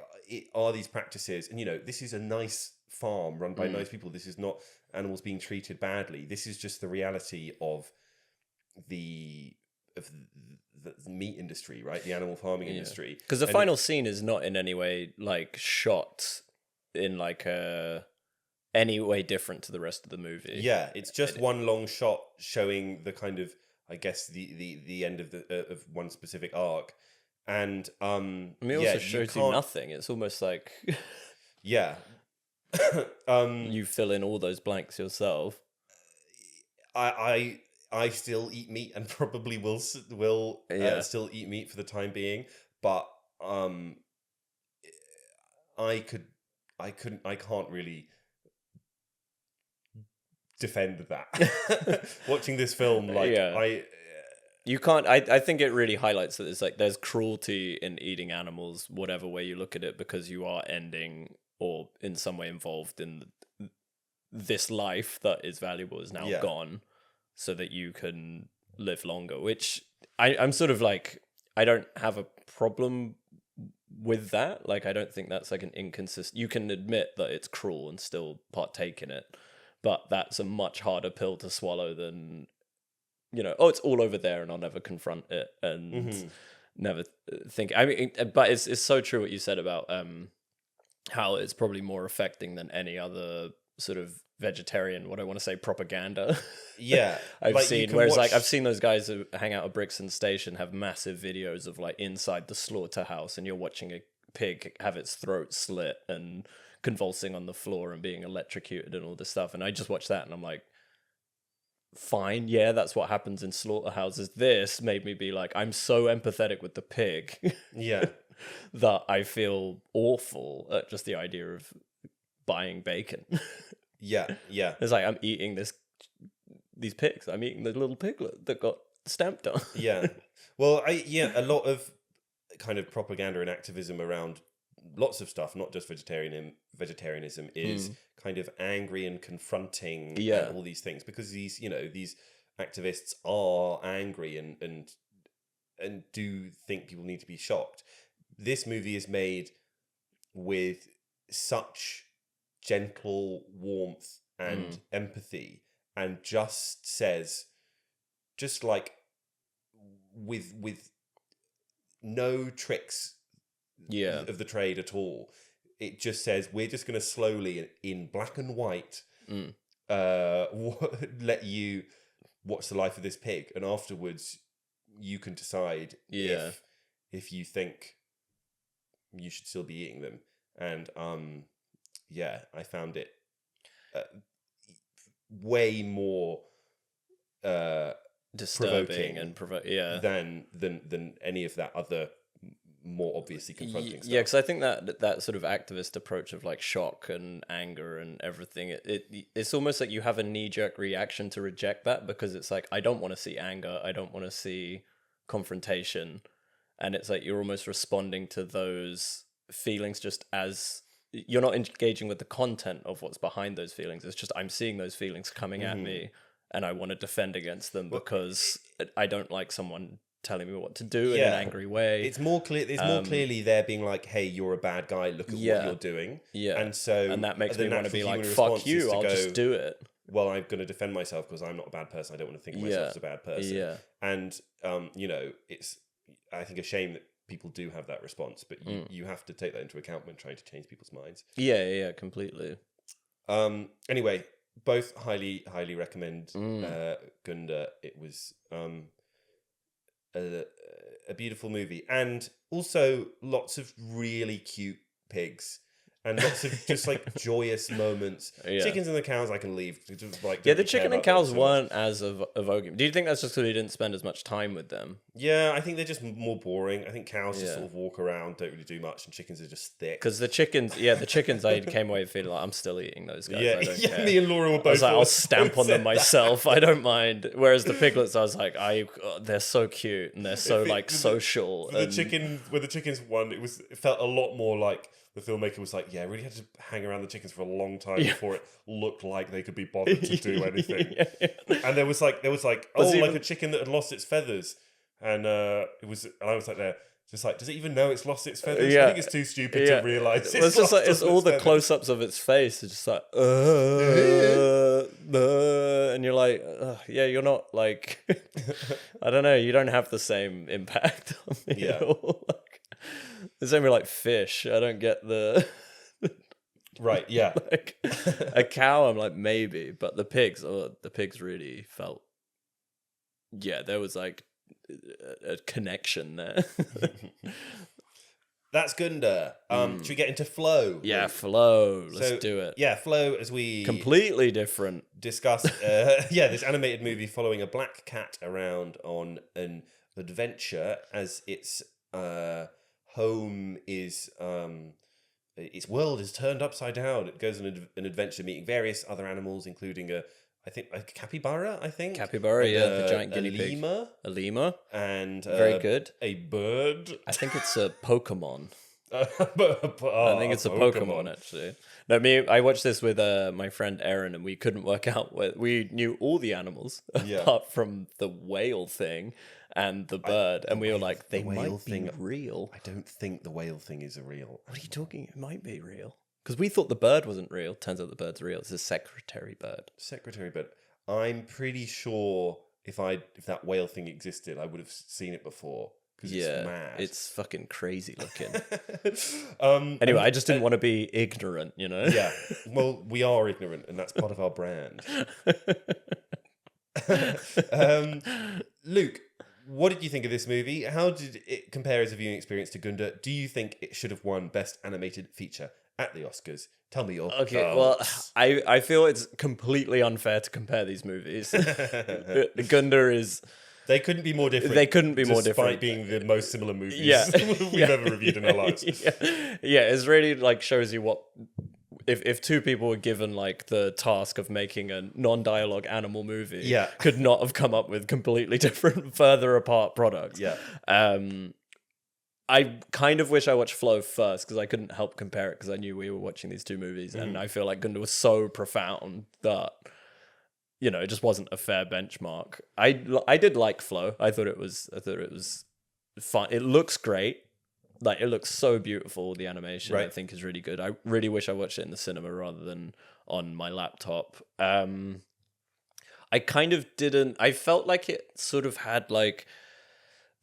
are these practices? And this is a nice farm run by nice people. This is not animals being treated badly. This is just the reality of the meat industry, right? The animal farming industry. Because the final scene is not in any way like shot in like any way different to the rest of the movie. Yeah, it's just one long shot showing the kind of, I guess, the end of of one specific arc. And I mean, it also shows you nothing. It's almost like yeah. You fill in all those blanks yourself. I still eat meat and probably will still eat meat for the time being, but I can't really defend that. Watching this film, you can't. I think it really highlights that there's cruelty in eating animals, whatever way you look at it, because you are ending or in some way involved in this life that is valuable is now gone, so that you can live longer. Which I'm sort of like, I don't have a problem with that. Like, I don't think that's like an inconsistent. You can admit that it's cruel and still partake in it, but that's a much harder pill to swallow than, it's all over there and I'll never confront it and never think. I mean, but it's so true what you said about how it's probably more affecting than any other sort of vegetarian, what I want to say, propaganda. Yeah. I've seen. Whereas like I've seen those guys who hang out at Brixton Station have massive videos of like inside the slaughterhouse, and you're watching a pig have its throat slit and convulsing on the floor and being electrocuted and all this stuff. And I just watched that and I'm like, fine, yeah, that's what happens in slaughterhouses. This made me be like, I'm so empathetic with the pig. Yeah. That I feel awful at just the idea of buying bacon. Yeah. It's like, I'm eating these pigs. I'm eating the little piglet that got stamped on. Yeah. Well, a lot of kind of propaganda and activism around lots of stuff, not just vegetarianism, is kind of angry and confronting all these things, because these activists are angry and do think people need to be shocked. This movie is made with such gentle warmth and empathy, and just says, just like with no tricks of the trade at all. It just says, we're just going to slowly, in black and white, let you watch the life of this pig, and afterwards you can decide if you think you should still be eating them. And I found it way more disturbing and than any of that other more obviously confronting stuff. Yeah, because I think that sort of activist approach of like shock and anger and everything, it's almost like you have a knee-jerk reaction to reject that, because it's like, I don't want to see anger, I don't want to see confrontation, and it's like you're almost responding to those feelings just as you're not engaging with the content of what's behind those feelings. It's just I'm seeing those feelings coming at me, and I want to defend against them because I don't like someone telling me what to do in an angry way. It's more clear. It's more clearly there being like, "Hey, you're a bad guy. Look at what you're doing." Yeah, and that makes the me want to be natural like, human "Fuck response is you! to I'll go, just do it." Well, I'm going to defend myself because I'm not a bad person. I don't want to think of myself as a bad person. Yeah, And it's I think a shame that people do have that response, but you have to take that into account when trying to change people's minds. Yeah, completely. Anyway, both highly recommend Gunda. It was a beautiful movie, and also lots of really cute pigs and lots of just like joyous moments. Chickens and the cows I can leave. Like, the chicken and cows weren't as evoking. Do you think that's just because we didn't spend as much time with them? Yeah, I think they're just more boring. I think cows just sort of walk around, don't really do much, and chickens are just thick. Because the chickens, I came away feeling like I'm still eating those guys. I don't care. Me and Laura were both. I was like, I'll stamp on them myself. I don't mind. Whereas the piglets, I was like, they're so cute and they're so social. The chickens won, it felt a lot more like the filmmaker was like, I really had to hang around the chickens for a long time before it looked like they could be bothered to do anything. And there was like a chicken that had lost its feathers, and I was like there. Just like, does it even know it's lost its feathers? I think it's too stupid to realise it's just like, it's all the close-ups of its face. It's just like, and you're like, you're not like, I don't know, you don't have the same impact on me at all. The same with like fish. I don't get the... Right, yeah. Like, a cow, I'm like, maybe. But the pigs really felt... Yeah, there was like a connection there. That's Gunda. Should we get into Flow? Yeah, Flow. Let's do it. Yeah, Flow, as we... Completely different. Discussed. This animated movie following a black cat around on an adventure as its home is... its world is turned upside down. It goes on an adventure meeting various other animals, including a capybara, Capybara, the giant guinea pig. A lemur. And very good. A bird. I think it's a Pokemon. I think it's a Pokemon, actually. No, I watched this with my friend Aaron, and we couldn't work out we knew all the animals apart from the whale thing and the bird, and we were like, they might be real. I don't think the whale thing is real. What are you talking? It might be real. Because we thought the bird wasn't real. Turns out the bird's real. It's a secretary bird. Secretary bird. I'm pretty sure if that whale thing existed, I would have seen it before. Because it's mad. It's fucking crazy looking. Anyway, I just didn't want to be ignorant, you know? Yeah. Well, we are ignorant, and that's part of our brand. Luke, what did you think of this movie? How did it compare as a viewing experience to Gunda? Do you think it should have won Best Animated Feature at the Oscars? Tell me your thoughts. Well, I feel it's completely unfair to compare these movies. Gunda is... They couldn't be more different. Despite being the most similar movies we've ever reviewed in our lives. It's really like shows you what... If two people were given like the task of making a non-dialogue animal movie, could not have come up with completely different, further apart products. I kind of wish I watched Flow first because I couldn't help compare it because I knew we were watching these two movies, and I feel like Gunda was so profound that it just wasn't a fair benchmark. I did like Flow. I thought it was fun. It looks great. Like, it looks so beautiful. The animation, I think, is really good. I really wish I watched it in the cinema rather than on my laptop. I kind of didn't... I felt like it sort of had, like,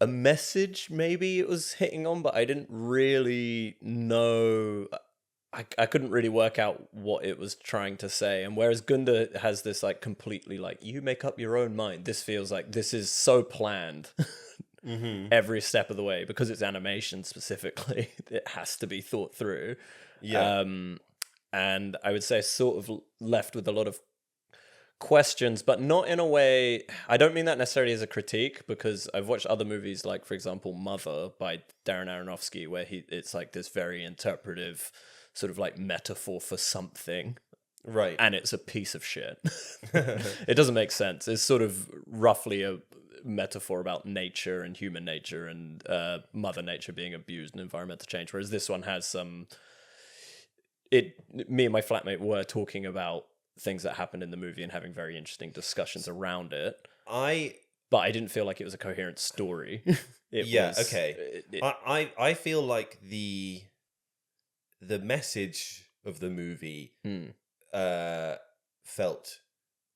a message maybe it was hitting on, but I didn't really know... I couldn't really work out what it was trying to say. And whereas Gunda has this, like, completely, like, you make up your own mind. This feels like this is so planned. Every step of the way, because it's animation specifically, it has to be thought through. And I would say sort of left with a lot of questions, but not in a way. I don't mean that necessarily as a critique, because I've watched other movies, like for example Mother by Darren Aronofsky, where it's like this very interpretive sort of like metaphor for something, Right. and it's a piece of shit. It doesn't make sense. It's sort of roughly a metaphor about nature and human nature and mother nature being abused and environmental change, whereas this one has some me and my flatmate were talking about things that happened in the movie and having very interesting discussions around it, but I didn't feel like it was a coherent story. I feel like the message of the movie felt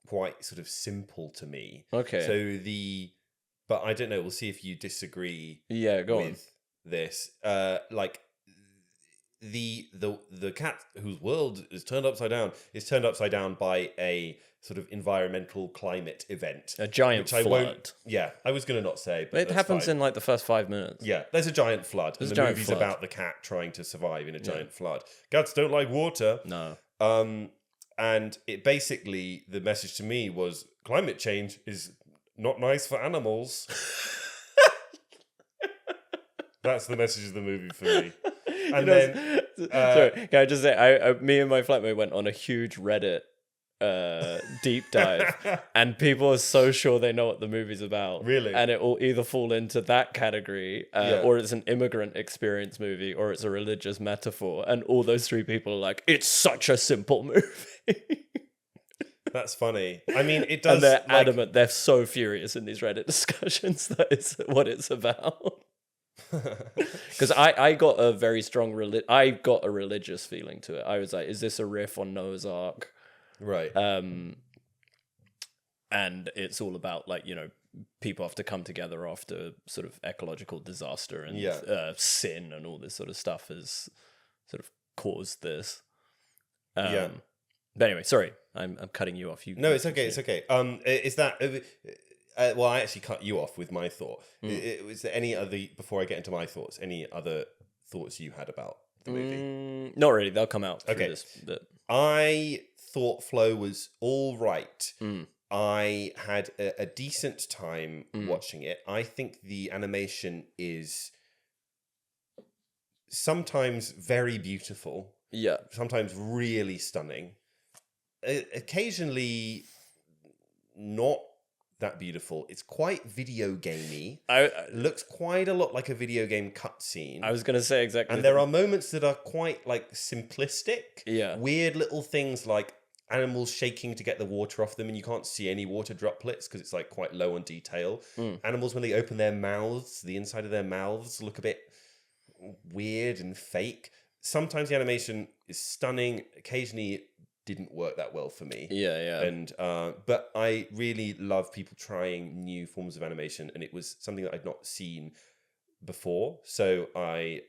quite sort of simple to me. Okay. But I don't know, we'll see if you disagree Go with this. Like the cat whose world is turned upside down by a sort of environmental climate event. A giant flood. I was going to not say, but it happens in like the first 5 minutes. Yeah, there's a giant flood. There's and a the giant movie's flood. about the cat trying to survive in a giant flood. Cats don't like water. No. And it basically, the message to me was climate change is not nice for animals. That's the message of the movie for me. And sorry, can I just say, me and my flatmate went on a huge Reddit deep dive, and people are so sure they know what the movie's about. Really? And it will either fall into that category, or it's an immigrant experience movie, or it's a religious metaphor. And all those three people are like, it's such a simple movie. That's funny. I mean, it does. And they're adamant. They're so furious in these Reddit discussions that it's what it's about. Because I got a very strong I got a religious feeling to it. I was like, is this a riff on Noah's Ark? Right. And it's all about, like, you know, people have to come together after sort of ecological disaster and sin and all this sort of stuff has sort of caused this. But anyway, sorry, I'm cutting you off. No, it's okay. It's okay. Is that? Well, I actually cut you off with my thought. Was there any other, before I get into my thoughts, any other thoughts you had about the movie? Not really. They'll come out through Okay. this bit. I thought flow was all right. I had a decent time watching it. I think the animation is sometimes very beautiful. Yeah. Sometimes really stunning. Occasionally not that beautiful. It's quite video gamey. Looks quite a lot like a video game cutscene. I was going to say exactly. And there are moments that are quite like simplistic. Yeah. Weird little things like animals shaking to get the water off them, and you can't see any water droplets because it's like quite low on detail. Animals, when they open their mouths, the inside of their mouths look a bit weird and fake. Sometimes the animation is stunning. Occasionally it didn't work that well for me. Yeah. And but I really love people trying new forms of animation, and it was something that I'd not seen before. So I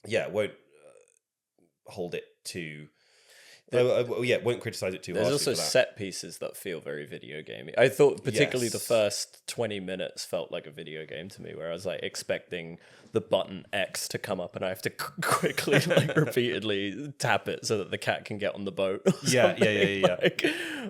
won't hold it too. Won't criticize it too harshly. There's also set pieces that feel very video gamey. I thought particularly the first 20 minutes felt like a video game to me, where I was like expecting the button X to come up and I have to quickly, like, repeatedly tap it so that the cat can get on the boat. Yeah. Like,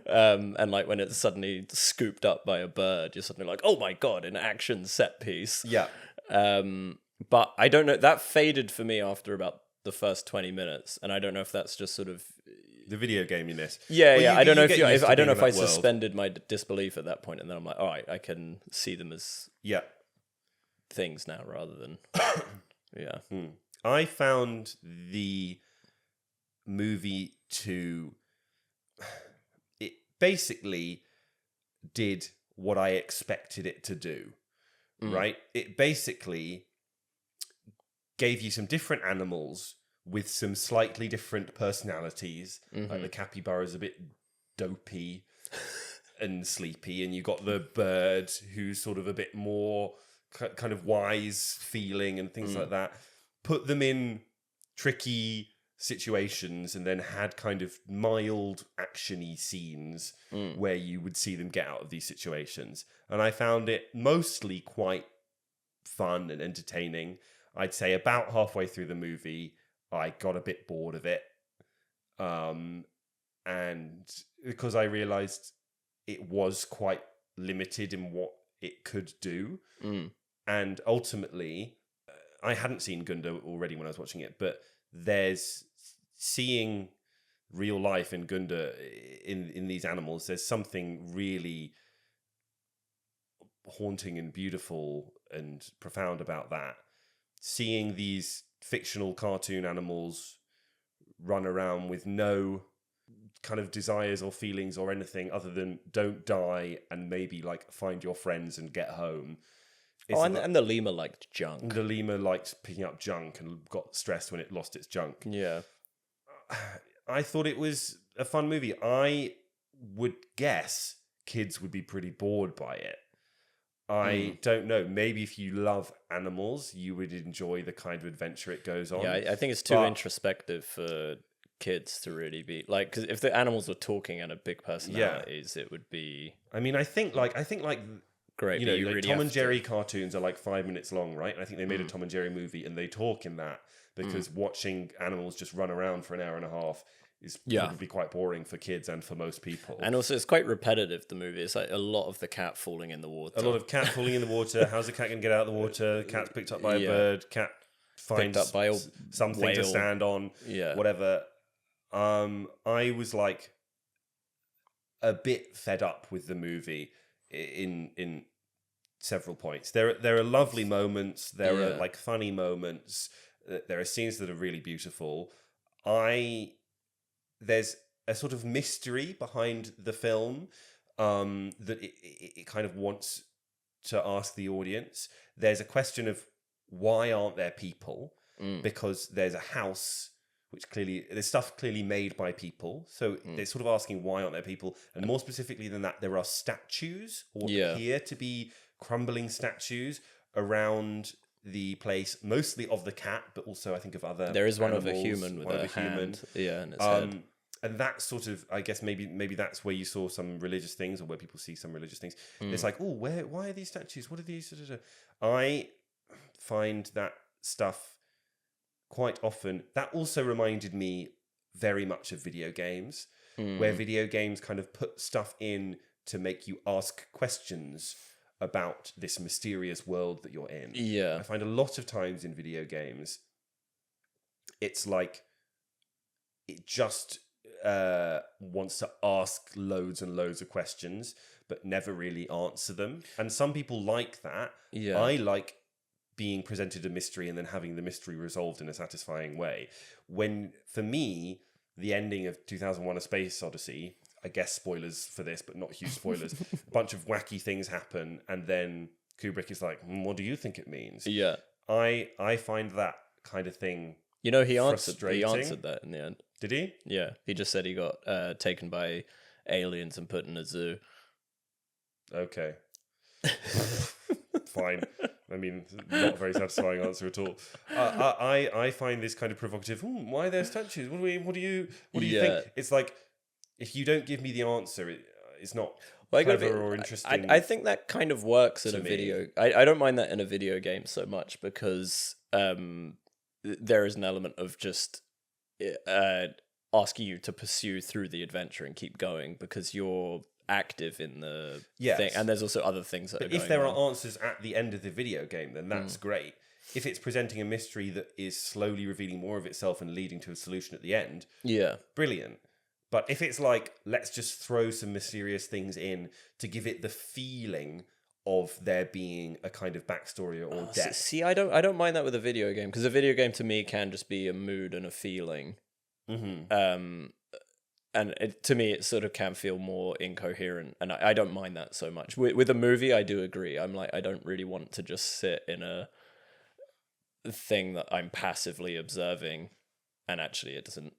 and like when it's suddenly scooped up by a bird, you're suddenly like, oh my god, an action set piece. Yeah. But I don't know. That faded for me after about the first 20 minutes, and I don't know if that's just sort of the video gaminess. I don't know if I don't know if I that world. suspended my disbelief at that point, and then I'm like, all right, I can see them as things now rather than I found the movie it basically did what I expected it to do. Right? It basically gave you some different animals with some slightly different personalities. Like the capybara's a bit dopey and sleepy, and you got the bird who's sort of a bit more kind of wise feeling and things like that. Put them in tricky situations and then had kind of mild actiony scenes where you would see them get out of these situations. And I found it mostly quite fun and entertaining. I'd say about halfway through the movie, I got a bit bored of it. and because I realized it was quite limited in what it could do. And ultimately, I hadn't seen Gunda already when I was watching it, but there's seeing real life in Gunda in these animals. There's something really haunting and beautiful and profound about that. Seeing these fictional cartoon animals run around with no kind of desires or feelings or anything other than don't die and maybe like find your friends and get home. And the lemur liked junk. The lemur liked picking up junk and got stressed when it lost its junk. Yeah. I thought it was a fun movie. I would guess kids would be pretty bored by it. I don't know. Maybe if you love animals, you would enjoy the kind of adventure it goes on. Yeah, I think it's too introspective for kids to really be like, because if the animals were talking and had big personalities, it would be. I mean, I think like great. You know, you like really Tom and Jerry cartoons are like 5 minutes long, right? And I think they made a Tom and Jerry movie and they talk in that because watching animals just run around for an hour and a half is probably quite boring for kids and for most people. And also, it's quite repetitive, the movie. It's like a lot of the cat falling in the water. A lot of cat falling in the water. How's the cat going to get out of the water? Cat's picked up by a bird. Cat finds up by a something whale. to stand on. Yeah. Whatever. I was like a bit fed up with the movie in several points. There are lovely moments. There are like funny moments. There are scenes that are really beautiful. There's a sort of mystery behind the film that it kind of wants to ask the audience. There's a question of why aren't there people? Because there's a house which there's stuff clearly made by people. So they're sort of asking why aren't there people? And more specifically than that, there are statues or appear to be crumbling statues around the place, mostly of the cat, but also I think of other. There is one animals, of a human with a hand, in its head. And that's sort of, I guess maybe that's where you saw some religious things, or where people see some religious things. It's like, oh, why are these statues? What are these? I find that stuff quite often. That also reminded me very much of video games, where video games kind of put stuff in to make you ask questions about this mysterious world that you're in. Yeah. I find a lot of times in video games, it's like it just wants to ask loads and loads of questions, but never really answer them. And some people like that. Yeah. I like being presented a mystery and then having the mystery resolved in a satisfying way. When, for me, the ending of 2001: A Space Odyssey, I guess spoilers for this, but not huge spoilers, a bunch of wacky things happen, and then Kubrick is like, what do you think it means? Yeah. I find that kind of thing he answered frustrating. that in the end. Did he? Yeah. He just said he got taken by aliens and put in a zoo. Okay. Fine. I mean, not a very satisfying answer at all. I find this kind of provocative. Why are there statues? What do you think? It's like, if you don't give me the answer, it's not clever or interesting. I think that kind of works in a video. I don't mind that in a video game so much because there is an element of just asking you to pursue through the adventure and keep going because you're active in the thing, and there's also other things that are going if there on. are answers at the end of the video game, then that's great. If it's presenting a mystery that is slowly revealing more of itself and leading to a solution at the end, brilliant. But if it's like, let's just throw some mysterious things in to give it the feeling of there being a kind of backstory or depth. See, I don't mind that with a video game, because a video game to me can just be a mood and a feeling. And to me, it sort of can feel more incoherent, and I don't mind that so much. With a movie, I do agree. I'm like, I don't really want to just sit in a thing that I'm passively observing, and actually it doesn't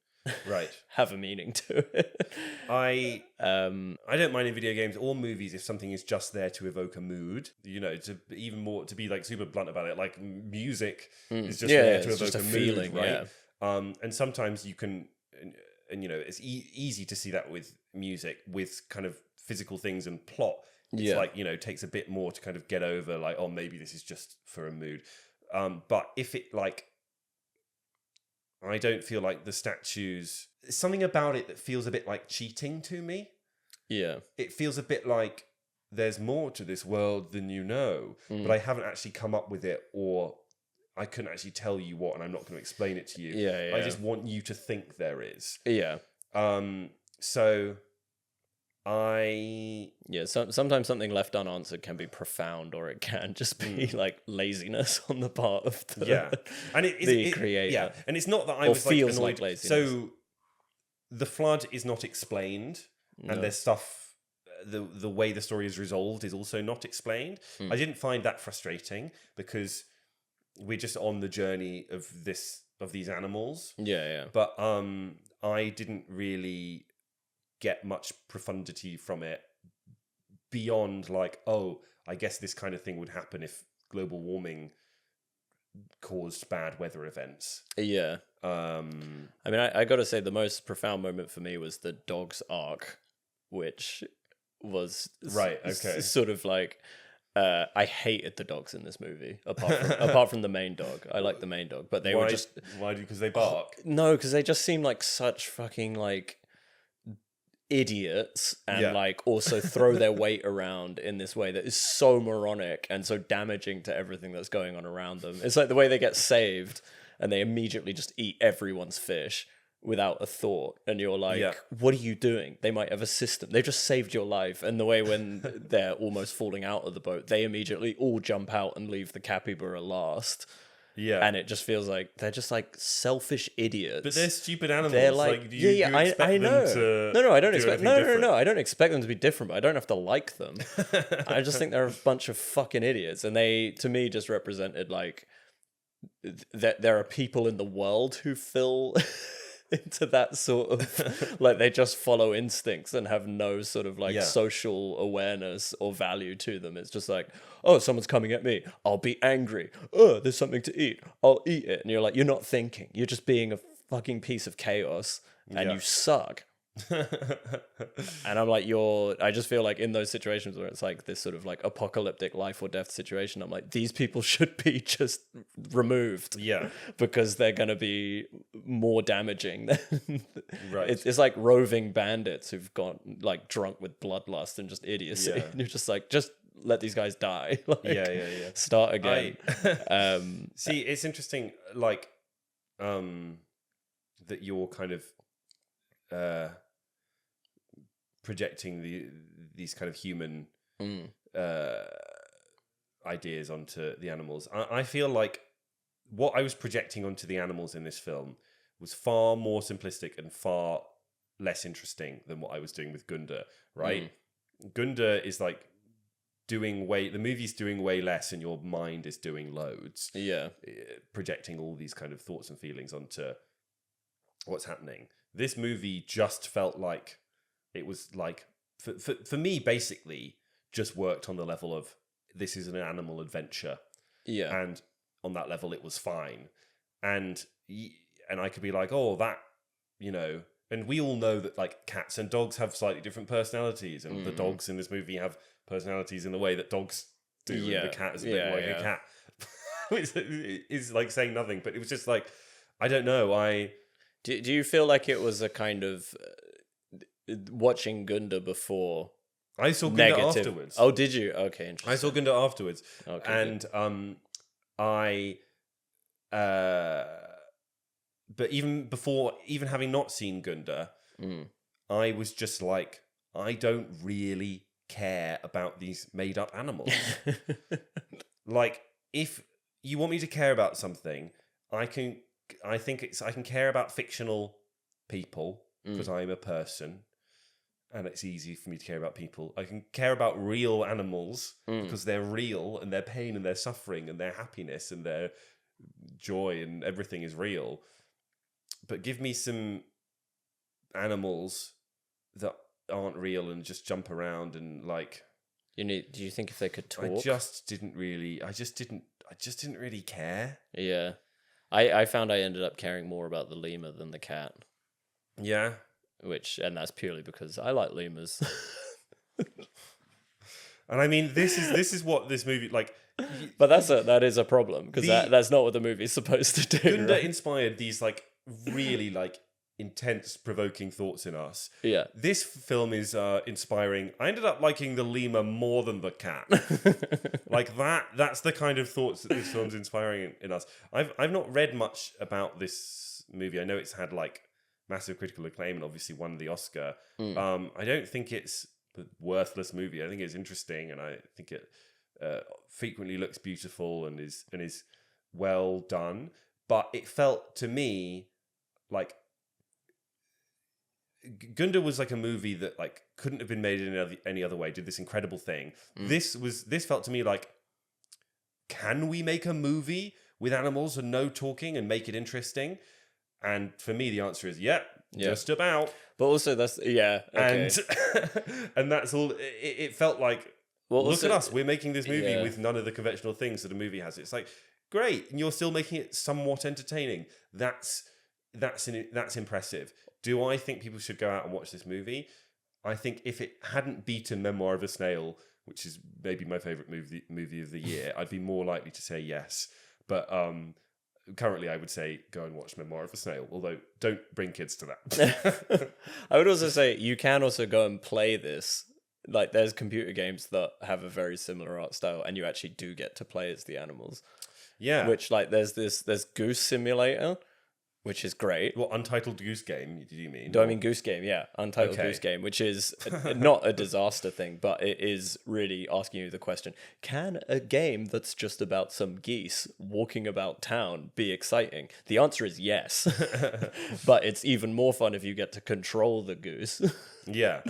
have a meaning to it. I don't mind in video games or movies if something is just there to evoke a mood. You know, to be like super blunt about it, like music is just there to evoke a feeling, mood, right? And sometimes you can, and you know, it's easy to see that with music, with kind of physical things and plot. It's like, you know, takes a bit more to kind of get over, like, oh, maybe this is just for a mood. But if it, like, I don't feel like the statues, something about it that feels a bit like cheating to me. Yeah. It feels a bit like there's more to this world than you know, but I haven't actually come up with it, or I couldn't actually tell you what, and I'm not going to explain it to you. Yeah. I just want you to think there is. Yeah. So I... Yeah, sometimes something left unanswered can be profound, or it can just be like laziness on the part of the, and the creator. Yeah, and it's not that I Or was like feels annoyed. like laziness. So the flood is not explained, and there's stuff. The way the story is resolved is also not explained. I didn't find that frustrating because we're just on the journey of these animals. Yeah. But I didn't really get much profundity from it beyond like, oh, I guess this kind of thing would happen if global warming caused bad weather events. Yeah. I mean, I got to say the most profound moment for me was the dog's arc, which was right. Okay. Sort of like I hated the dogs in this movie, apart from the main dog. I like the main dog, but were just why? Because they bark. No, because they just seem like such fucking like idiots, and like also throw their weight around in this way that is so moronic and so damaging to everything that's going on around them. It's like the way they get saved and they immediately just eat everyone's fish without a thought, and you're like, what are you doing? They might have a system. They just saved your life. And the way when they're almost falling out of the boat, they immediately all jump out and leave the capybara last. Yeah. And it just feels like they're just like selfish idiots. But they're stupid animals. They're like do you expect I know. Them to no, I don't do expect no. I don't expect them to be different, but I don't have to like them. I just think they're a bunch of fucking idiots. And they, to me, just represented like that there are people in the world who fill into that sort of like they just follow instincts and have no sort of like social awareness or value to them. It's just like, oh, someone's coming at me, I'll be angry. Oh, there's something to eat, I'll eat it. And you're like, you're not thinking, you're just being a fucking piece of chaos, and you suck. And I'm like, I just feel like in those situations where it's like this sort of like apocalyptic life or death situation, I'm like, these people should be just removed. Yeah. Because they're going to be more damaging than right. It's like roving bandits who've got like drunk with bloodlust and just idiocy. Yeah. And you're just like, just let these guys die. Like, start again. See, it's interesting, like, that you're kind of projecting these kind of human ideas onto the animals. I feel like what I was projecting onto the animals in this film was far more simplistic and far less interesting than what I was doing with Gunda, right? Gunda is like the movie's doing way less and your mind is doing loads. Yeah. Projecting all these kind of thoughts and feelings onto what's happening. This movie just felt like it was like, for me, basically, just worked on the level of, this is an animal adventure. Yeah. And on that level, it was fine. And I could be like, oh, that, you know, and we all know that like cats and dogs have slightly different personalities, and the dogs in this movie have personalities in the way that dogs do. Yeah. And the cat is a bit like a cat. It's like saying nothing, but it was just like, I don't know. Do you feel like it was a kind of watching Gunda before? I saw Gunda afterwards. Oh, did you? Okay, interesting. I saw Gunda afterwards. Okay. And but even before, even having not seen Gunda, I was just like, I don't really care about these made up animals. Like, if you want me to care about something, I can care about fictional people because I'm a person and it's easy for me to care about people. I can care about real animals because they're real, and their pain and their suffering and their happiness and their joy and everything is real. But give me some animals that aren't real and just jump around and like... Do you think if they could talk? I just didn't really care. Yeah. I found I ended up caring more about the lemur than the cat. Yeah. And that's purely because I like lemurs. And I mean, this is what this movie like. But that is a problem because that's not what the movie's supposed to do. Gunda inspired these like really like intense, provoking thoughts in us. Yeah. This film is inspiring. I ended up liking the lemur more than the cat. Like that's the kind of thoughts that this film's inspiring in us. I've not read much about this movie. I know it's had like massive critical acclaim and obviously won the Oscar. I don't think it's a worthless movie. I think it's interesting, and I think it frequently looks beautiful and is well done. But it felt to me like Gunda was like a movie that like couldn't have been made in any other way. Did this incredible thing. This felt to me like, can we make a movie with animals and no talking and make it interesting? And for me, the answer is just about. But also that's okay. And that's all. It felt like, look also, at us. We're making this movie with none of the conventional things that a movie has. It's like, great, and you're still making it somewhat entertaining. That's impressive. Do I think people should go out and watch this movie? I think if it hadn't beaten Memoir of a Snail, which is maybe my favorite movie of the year, I'd be more likely to say yes. But currently, I would say go and watch Memoir of a Snail. Although, don't bring kids to that. I would also say you can also go and play this. Like, there's computer games that have a very similar art style, and you actually do get to play as the animals. Yeah. Which, like, there's Goose Simulator, which is great. What, Untitled Goose Game, do you mean? Do I mean Goose Game? Yeah, Untitled Goose Game, which is not a disaster thing, but it is really asking you the question, can a game that's just about some geese walking about town be exciting? The answer is yes. But it's even more fun if you get to control the goose. Yeah.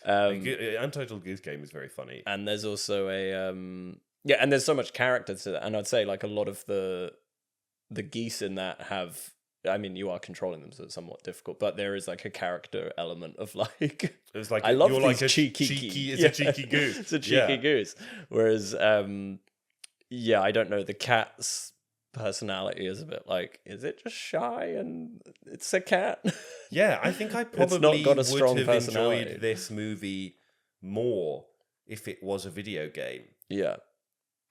Untitled Goose Game is very funny. And there's also and there's so much character to that. And I'd say like a lot of the geese in that have, I mean, you are controlling them, so it's somewhat difficult, but there is like a character element of like, it's like, I love you're these like cheeky it's a cheeky goose. It's a cheeky goose. Whereas, I don't know, the cat's personality is a bit like, is it just shy and it's a cat? Yeah, I think I probably not got a strong would have personality. enjoyed this movie more if it was a video game. Yeah.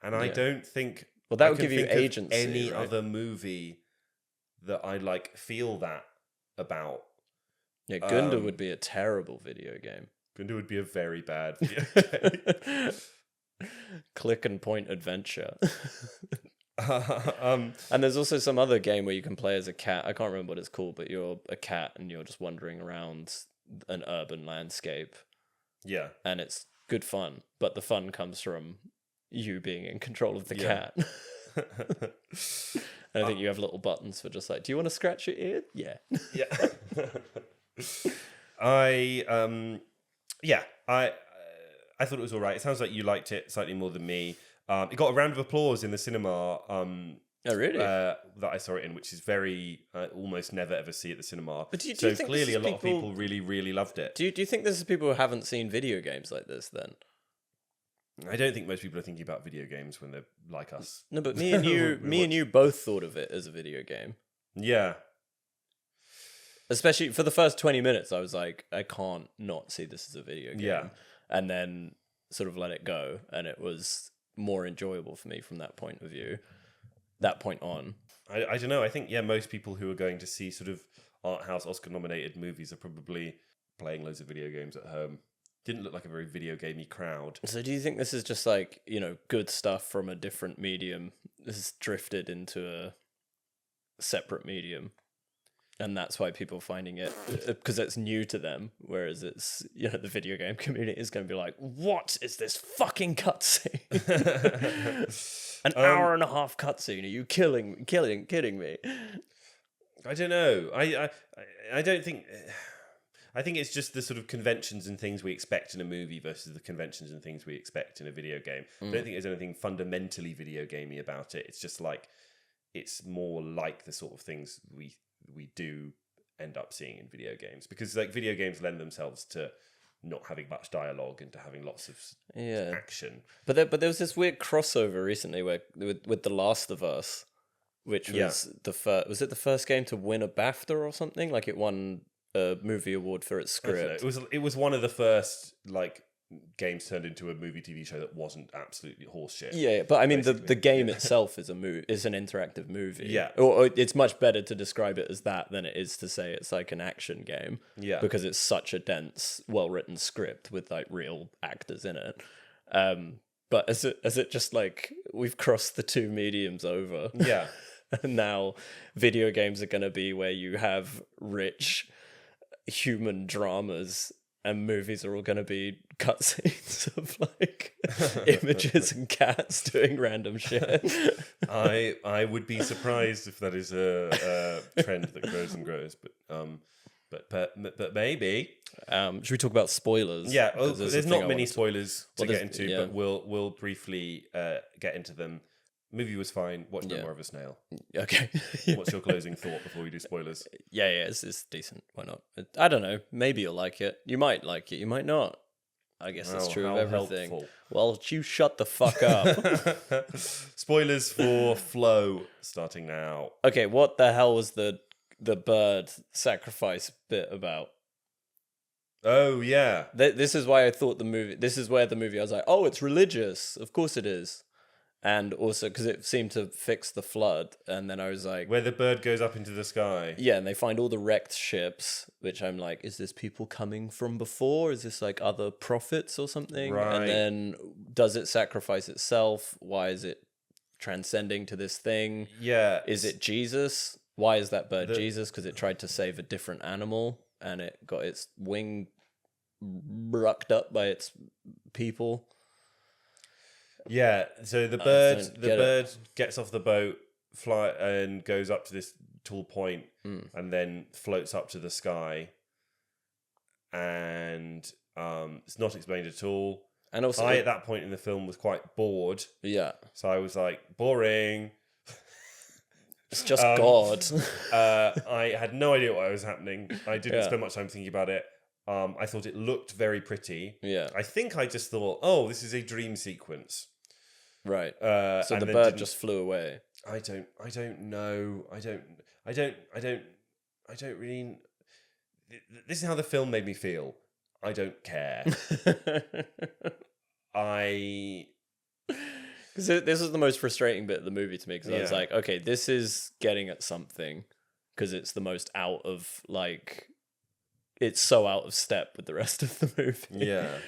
And I don't think... Well, that I would can give you think of agency, any right? other movie that I like feel that about. Yeah, Gunda would be a terrible video game. Gunda would be a very bad video game. Click and point adventure. And there's also some other game where you can play as a cat. I can't remember what it's called, but you're a cat and you're just wandering around an urban landscape. Yeah. And it's good fun, but the fun comes from you being in control of the cat. And I think you have little buttons for just like, do you want to scratch your ear? Yeah. Yeah. I thought it was all right. It sounds like you liked it slightly more than me. It got a round of applause in the cinema. Oh, really? That I saw it in, which is very almost never ever see at the cinema. But do you so think clearly, this a is lot of people really, really loved it. Do you think this is people who haven't seen video games like this then? I don't think most people are thinking about video games when they're like us. No, but me and you both thought of it as a video game. Yeah. Especially for the first 20 minutes, I was like, I can't not see this as a video game. Yeah. And then sort of let it go, and it was more enjoyable for me from that point of view. That point on. I don't know. I think, most people who are going to see sort of art house Oscar-nominated movies are probably playing loads of video games at home. Didn't look like a very video gamey crowd. So do you think this is just like, good stuff from a different medium? This has drifted into a separate medium. And that's why people are finding it, because it's new to them. Whereas it's, the video game community is going to be like, what is this fucking cutscene? An hour and a half cutscene. Are you kidding me? I don't know. I don't think... I think it's just the sort of conventions and things we expect in a movie versus the conventions and things we expect in a video game. I don't think there's anything fundamentally video gamey about it. It's just like, it's more like the sort of things we do end up seeing in video games, because like video games lend themselves to not having much dialogue and to having lots of action. But there was this weird crossover recently where with The Last of Us, which was was it the first game to win a BAFTA or something? Like it won a movie award for its script. It was one of the first like games turned into a movie TV show that wasn't absolutely horse shit. Yeah, but I mean, the basically. game itself is is an interactive movie. Yeah. Or it's much better to describe it as that than it is to say it's like an action game. Yeah. Because it's such a dense, well-written script with like real actors in it. But as it just like we've crossed the two mediums over. Yeah. And now video games are going to be where you have rich human dramas and movies are all going to be cutscenes of like images and cats doing random shit. I would be surprised if that is a trend that grows and grows, but maybe. Should we talk about spoilers? Yeah. 'Cause There's a thing not I many wanted to- spoilers to Well, get there's- into, yeah. but we'll briefly get into them. Movie was fine. Watch No Yeah. More of a Snail. Okay. What's your closing thought before we do spoilers? Yeah, it's decent. Why not? I don't know. Maybe you'll like it. You might like it. You might not. I guess that's Wow, true of how everything. helpful. Well, you shut the fuck up. Spoilers for Flow starting now. Okay, what the hell was the bird sacrifice bit about? Oh yeah. This is why I thought the movie. This is where the movie. I was like, oh, it's religious. Of course it is. And also because it seemed to fix the flood, and then I was like, Where the bird goes up into the sky. yeah, and they find all the wrecked ships, which I'm like, is this people coming from before? Is this like other prophets or something? Right. And then does it sacrifice itself? Why is it transcending to this thing? Yeah. Is it Jesus? Why is that bird The- Jesus? Because it tried to save a different animal and it got its wing rucked up by its people. Yeah, so the don't bird get it. gets off the boat, fly and goes up to this tall point, and then floats up to the sky. And it's not explained at all. And also, I at that point in the film was quite bored, yeah, so I was like, boring. it's just God. I had no idea what was happening. I didn't Yeah. spend much time thinking about it. I thought it looked very pretty. Yeah, I think I just thought, oh, this is a dream sequence. right. So So the bird just flew away. I don't know. I don't really. This is how the film made me feel. I don't care. I. Because this is the most frustrating bit of the movie to me. Because I was Yeah. like, okay, this is getting at something. Because it's the most out of like, it's so out of step with the rest of the movie. Yeah.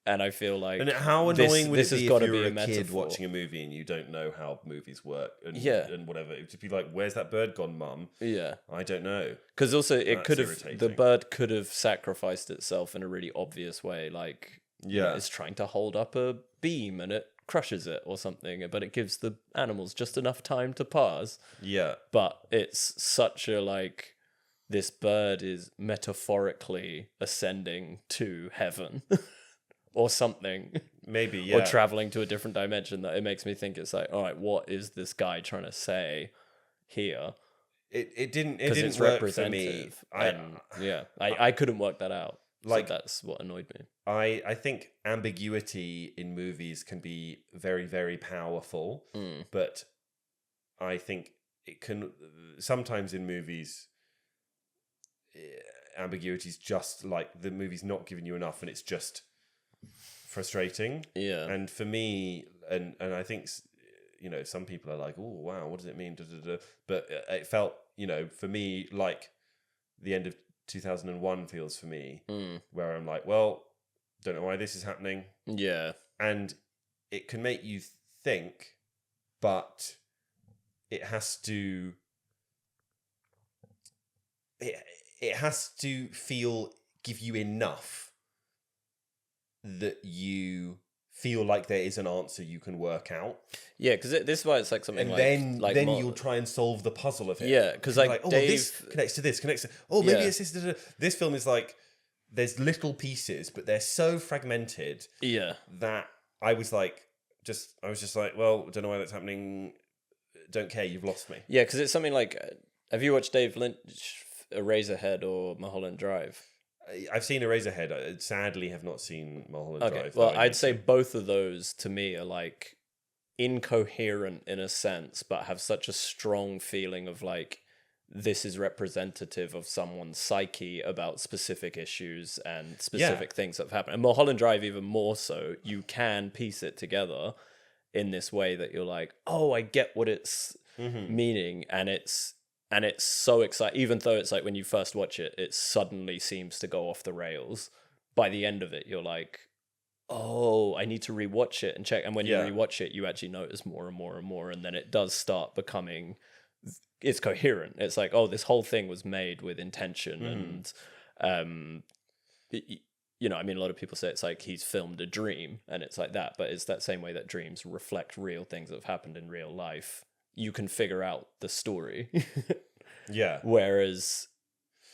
And I feel like, And how this- annoying would this it has be gotta if be you're a a kid metaphor. watching a movie and you don't know how movies work and Yeah. and whatever? It would just be like, "Where's that bird gone, Mum?" yeah. I don't know. Because also it That's could have, the irritating. bird could have sacrificed itself in a really obvious way. Like, you know, Yeah. it's trying to hold up a beam and it crushes it or something. But it gives the animals just enough time to pass. Yeah. But it's such a like, this bird is metaphorically ascending to heaven or something, Maybe. Yeah. or traveling to a different dimension, that it makes me think it's like, all right, what is this guy trying to say here? it didn't. It Because didn't it's work for me. representative. And yeah, I couldn't work that out. Like- So that's what annoyed me. I think ambiguity in movies can be very, very powerful, but I think it can sometimes in movies ambiguity is just like the movie's not giving you enough and it's just frustrating. Yeah. And for me, and I think you know, some people are like, oh wow, what does it mean? Da, da, da. But it felt, you know, for me like the end of 2001 feels for me, where I'm like, well, don't know why this is happening. Yeah. And it can make you think, but it has to it has to give you enough that you feel like there is an answer you can work out, Yeah, because this is why it's like something and like then you'll try and solve the puzzle of it. Yeah, because You're like oh, Dave, this connects to this, connects to, oh, maybe Yeah. it's this. Da, da, da. This film is like there's little pieces, but they're so fragmented yeah, that I was just like, well, don't know why that's happening. Don't care. You've lost me. yeah, because it's something like, have you watched Dave Lynch, Eraserhead or Mulholland Drive? I've seen Eraserhead. I sadly have not seen Mulholland Okay, Drive. well, though I I'd need say to. both of those to me are like incoherent in a sense, but have such a strong feeling of like this is representative of someone's psyche about specific issues and specific things that have happened. And Mulholland Drive, even more so, you can piece it together in this way that you're like, oh, I get what it's meaning. And it's so exciting. Even though it's like when you first watch it, it suddenly seems to go off the rails. By the end of it, you're like, oh, I need to rewatch it and check. And when you rewatch it, you actually notice more and more and more. And then it does start becoming... it's coherent. It's like, oh, this whole thing was made with intention. And you know, I mean, a lot of people say it's like he's filmed a dream, and it's like that, but it's that same way that dreams reflect real things that have happened in real life. You can figure out the story. Whereas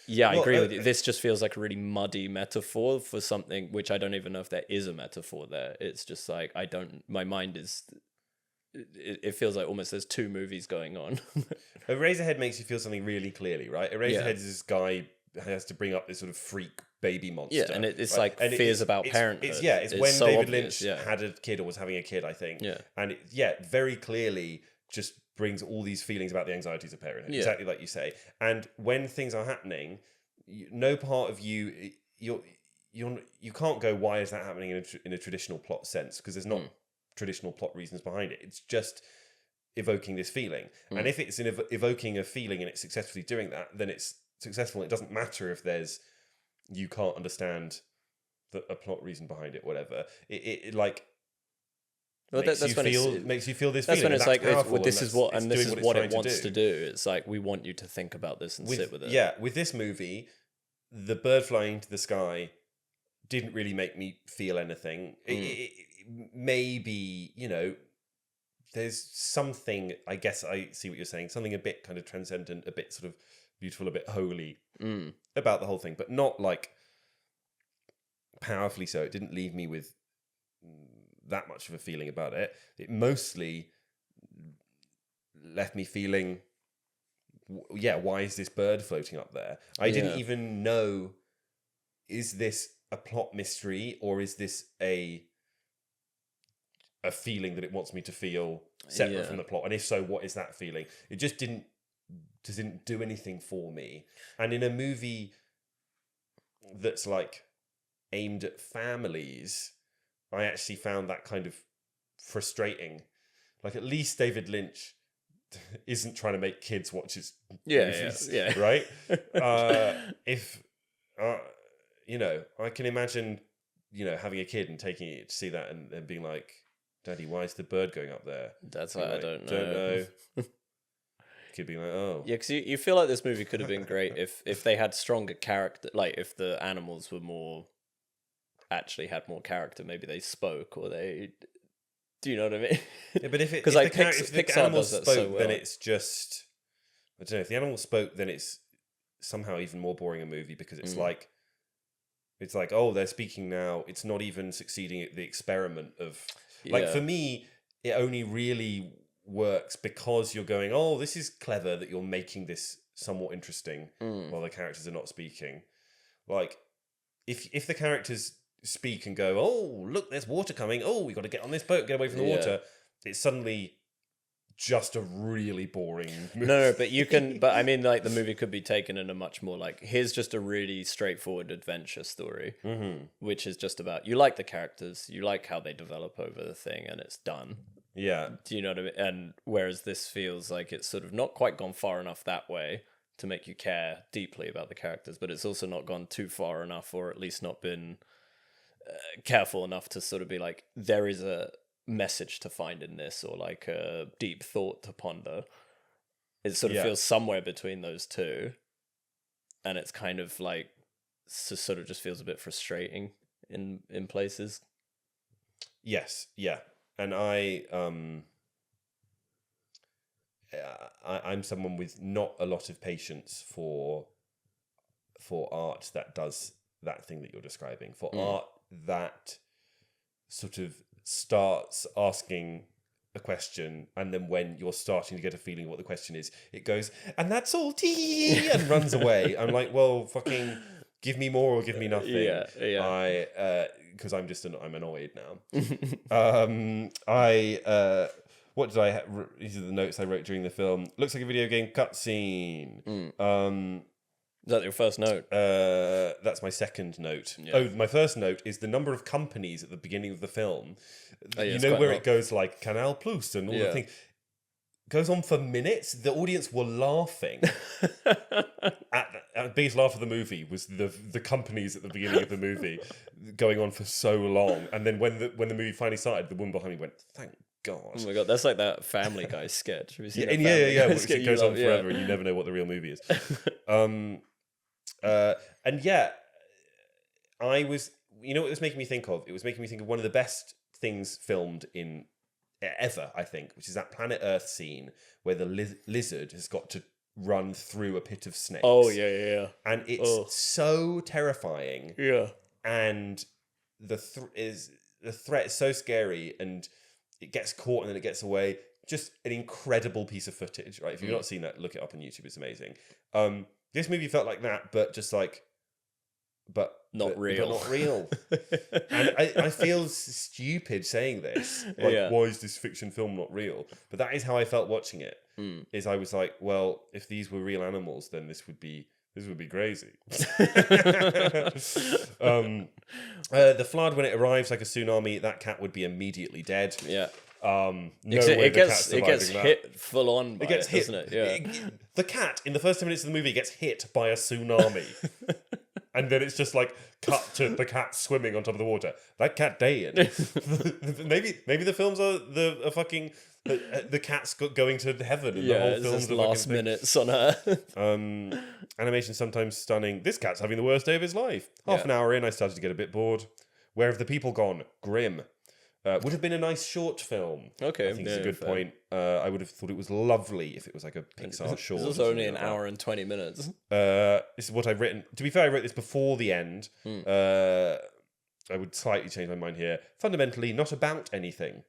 I agree with you. This just feels like a really muddy metaphor for something which I don't even know if there is a metaphor there. It's just like, my mind is... It feels like almost there's two movies going on. Eraserhead makes you feel something really clearly, right? Eraserhead is this guy who has to bring up this sort of freak baby monster. Yeah, and it's right? Like fears about parenthood. It's when so David Lynch had a kid or was having a kid, I think. Yeah. And very clearly just brings all these feelings about the anxieties of parenthood, exactly like you say. And when things are happening, no part of you can't go, why is that happening in a traditional plot sense? Because there's not traditional plot reasons behind it. It's just evoking this feeling. And if it's evoking a feeling and it's successfully doing that, then it's successful. It doesn't matter if you can't understand a plot reason behind it, whatever. It like... Well, makes you feel this feeling. That's when it's like, this is what it wants to do. It's like, we want you to think about this and sit with it. Yeah, with this movie, the bird flying into the sky didn't really make me feel anything. Maybe, you know, there's something, I guess I see what you're saying, something a bit kind of transcendent, a bit sort of beautiful, a bit holy about the whole thing, but not like powerfully so. It didn't leave me with that much of a feeling about it. It mostly left me feeling, why is this bird floating up there? I didn't even know, is this a plot mystery or is this a feeling that it wants me to feel separate from the plot? And if so, what is that feeling? It just didn't do anything for me. And in a movie that's like aimed at families, I actually found that kind of frustrating. Like, at least David Lynch isn't trying to make kids watch his movies, right? You know, I can imagine, you know, having a kid and taking it to see that and being like, Daddy, why is the bird going up there? That's what I don't know. Don't know. Could be like, oh. Yeah, because you feel like this movie could have been great if they had stronger character, like if the animals were actually had more character, maybe they spoke or they... Do you know what I mean? Yeah, but if the animals spoke, so well, then it's just... I don't know, if the animals spoke, then it's somehow even more boring a movie, because it's like... It's like, oh, they're speaking now. It's not even succeeding at the experiment of... Like, for me, it only really works because you're going, oh, this is clever that you're making this somewhat interesting while the characters are not speaking. Like, if the characters speak and go, oh, look, there's water coming. Oh, we got to get on this boat, get away from the water. It's suddenly just a really boring movie. No, but you can... But I mean, like, the movie could be taken in a much more, like, here's just a really straightforward adventure story, which is just about, you like the characters, you like how they develop over the thing, and it's done. Yeah. Do you know what I mean? And whereas this feels like it's sort of not quite gone far enough that way to make you care deeply about the characters, but it's also not gone too far enough, or at least not been careful enough to sort of be like, there is a message to find in this, or like a deep thought to ponder. It sort of feels somewhere between those two, and it's kind of like sort of just feels a bit frustrating in places. Yes, yeah, and I'm someone with not a lot of patience for art that does that thing that you're describing. For art that sort of starts asking a question, and then when you're starting to get a feeling of what the question is, it goes, and that's all tea, and runs away. I'm like, well, fucking give me more or give me nothing. Yeah. Because I'm annoyed now. What did I? These are the notes I wrote during the film. Looks like a video game cutscene. Is that your first note? That's my second note. Yeah. Oh, my first note is the number of companies at the beginning of the film. Oh, yeah, you it's know quite where a lot. it goes like Canal Plus and all the things. Goes on for minutes. The audience were laughing. at the biggest laugh of the movie was the companies at the beginning of the movie going on for so long, and then when the movie finally started, the woman behind me went, "Thank God." Oh my god, that's like that Family Guy sketch. Have you seen that Yeah, Family Guy which sketch? it goes You on love- forever, and you never know what the real movie is. And yeah, I was. You know what it was making me think of? It was making me think of one of the best things filmed in ever, I think, which is that Planet Earth scene where the lizard has got to run through a pit of snakes. Oh yeah. And it's so terrifying, Yeah. and the threat is so scary, and it gets caught and then it gets away. Just an incredible piece of footage, right? If you've not seen that, look it up on YouTube. It's amazing. This movie felt like that, but just like, but Not real. But not real. And I feel stupid saying this. Like, why is this fiction film not real? But that is how I felt watching it. Is I was like, well, if these were real animals, then this would be crazy. The flood, when it arrives like a tsunami, that cat would be immediately dead. Yeah. No It way gets the cat's surviving that. hit full on by It gets hit, doesn't it? Yeah. The cat in the first 10 minutes of the movie gets hit by a tsunami, and then it's just like cut to the cat swimming on top of the water. That cat dead. maybe the films are the cat's going to heaven. And the whole it's film's just a last fucking thing. minutes on her. Animation sometimes stunning. This cat's having the worst day of his life. Half an hour in, I started to get a bit bored. Where have the people gone? Grim. Would have been a nice short film. Okay, I think it's a yeah, good fair. point. I would have thought it was lovely if it was like a Pixar short. It's also only an hour and 20 minutes. This is what I've written. To be fair, I wrote this before the end. I would slightly change my mind here. Fundamentally, not about anything.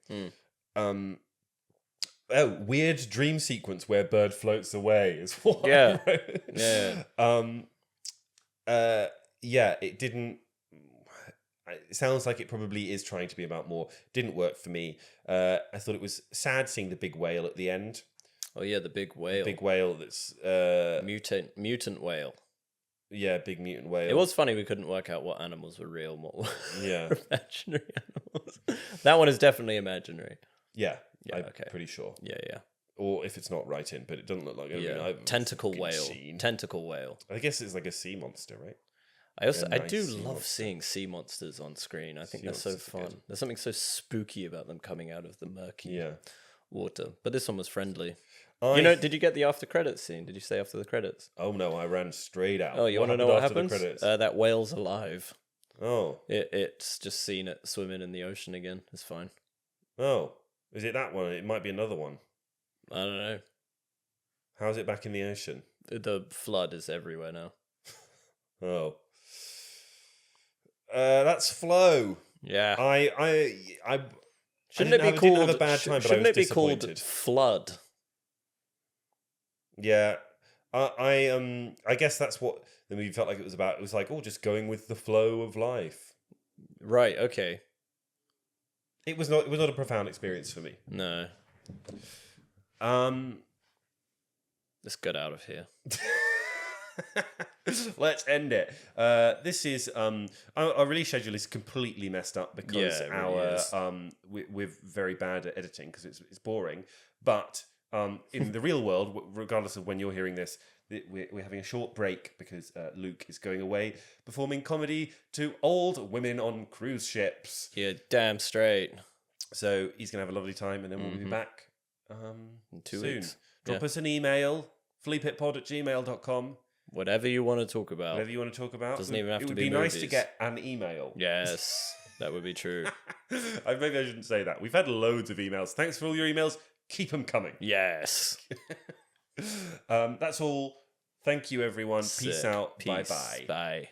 Weird dream sequence where bird floats away is what I wrote. It didn't. It sounds like it probably is trying to be about more. Didn't work for me. I thought it was sad seeing the big whale at the end. Oh yeah, the big whale. Big whale that's mutant whale. Yeah, big mutant whale. It was funny we couldn't work out what animals were real, what were Yeah. imaginary animals. That one is definitely imaginary. Yeah, Yeah, I'm okay. pretty sure. Yeah. Or if it's not right in, but it doesn't look like it. Yeah. I mean, Tentacle fucking whale. seen. Tentacle whale. I guess it's like a sea monster, right? I nice do sea love monster. seeing sea monsters on screen. I think Sea they're so monsters are fun. good. There's something so spooky about them coming out of the murky Yeah. water. But this one was friendly. I- Did you get the after credits scene? Did you say after the credits? Oh no, I ran straight out. Oh, you want to know what after happens? The credits? That whale's alive. Oh, It's just seen it swimming in the ocean again. It's fine. oh, is it that one? It might be another one. I don't know. How's it back in the ocean? The flood is everywhere now. Oh, that's Flow. Yeah. I Shouldn't it be didn't called? have a bad time, but I shouldn't was it be called disappointed. Flood? Yeah, I guess that's what the movie felt like it was about. It was like, just going with the flow of life. Right. Okay. It was not a profound experience for me. No. Let's get out of here. Let's end it. This is our release schedule is completely messed up because Yeah, it really we're very bad at editing because it's boring. But in the real world, regardless of when you're hearing this, we're having a short break because Luke is going away performing comedy to old women on cruise ships. Yeah, damn straight. So he's gonna have a lovely time, and then we'll be back In 2 soon. weeks. Drop Yeah. us an email, fleapitpod@gmail.com. Whatever you want to talk about. Whatever you want to talk about. Doesn't even have it to would be be nice to movies. get an email. Yes, that would be true. Maybe I shouldn't say that. We've had loads of emails. Thanks for all your emails. Keep them coming. Yes. That's all. Thank you, everyone. Peace Sick. out. Peace. Bye-bye. Bye.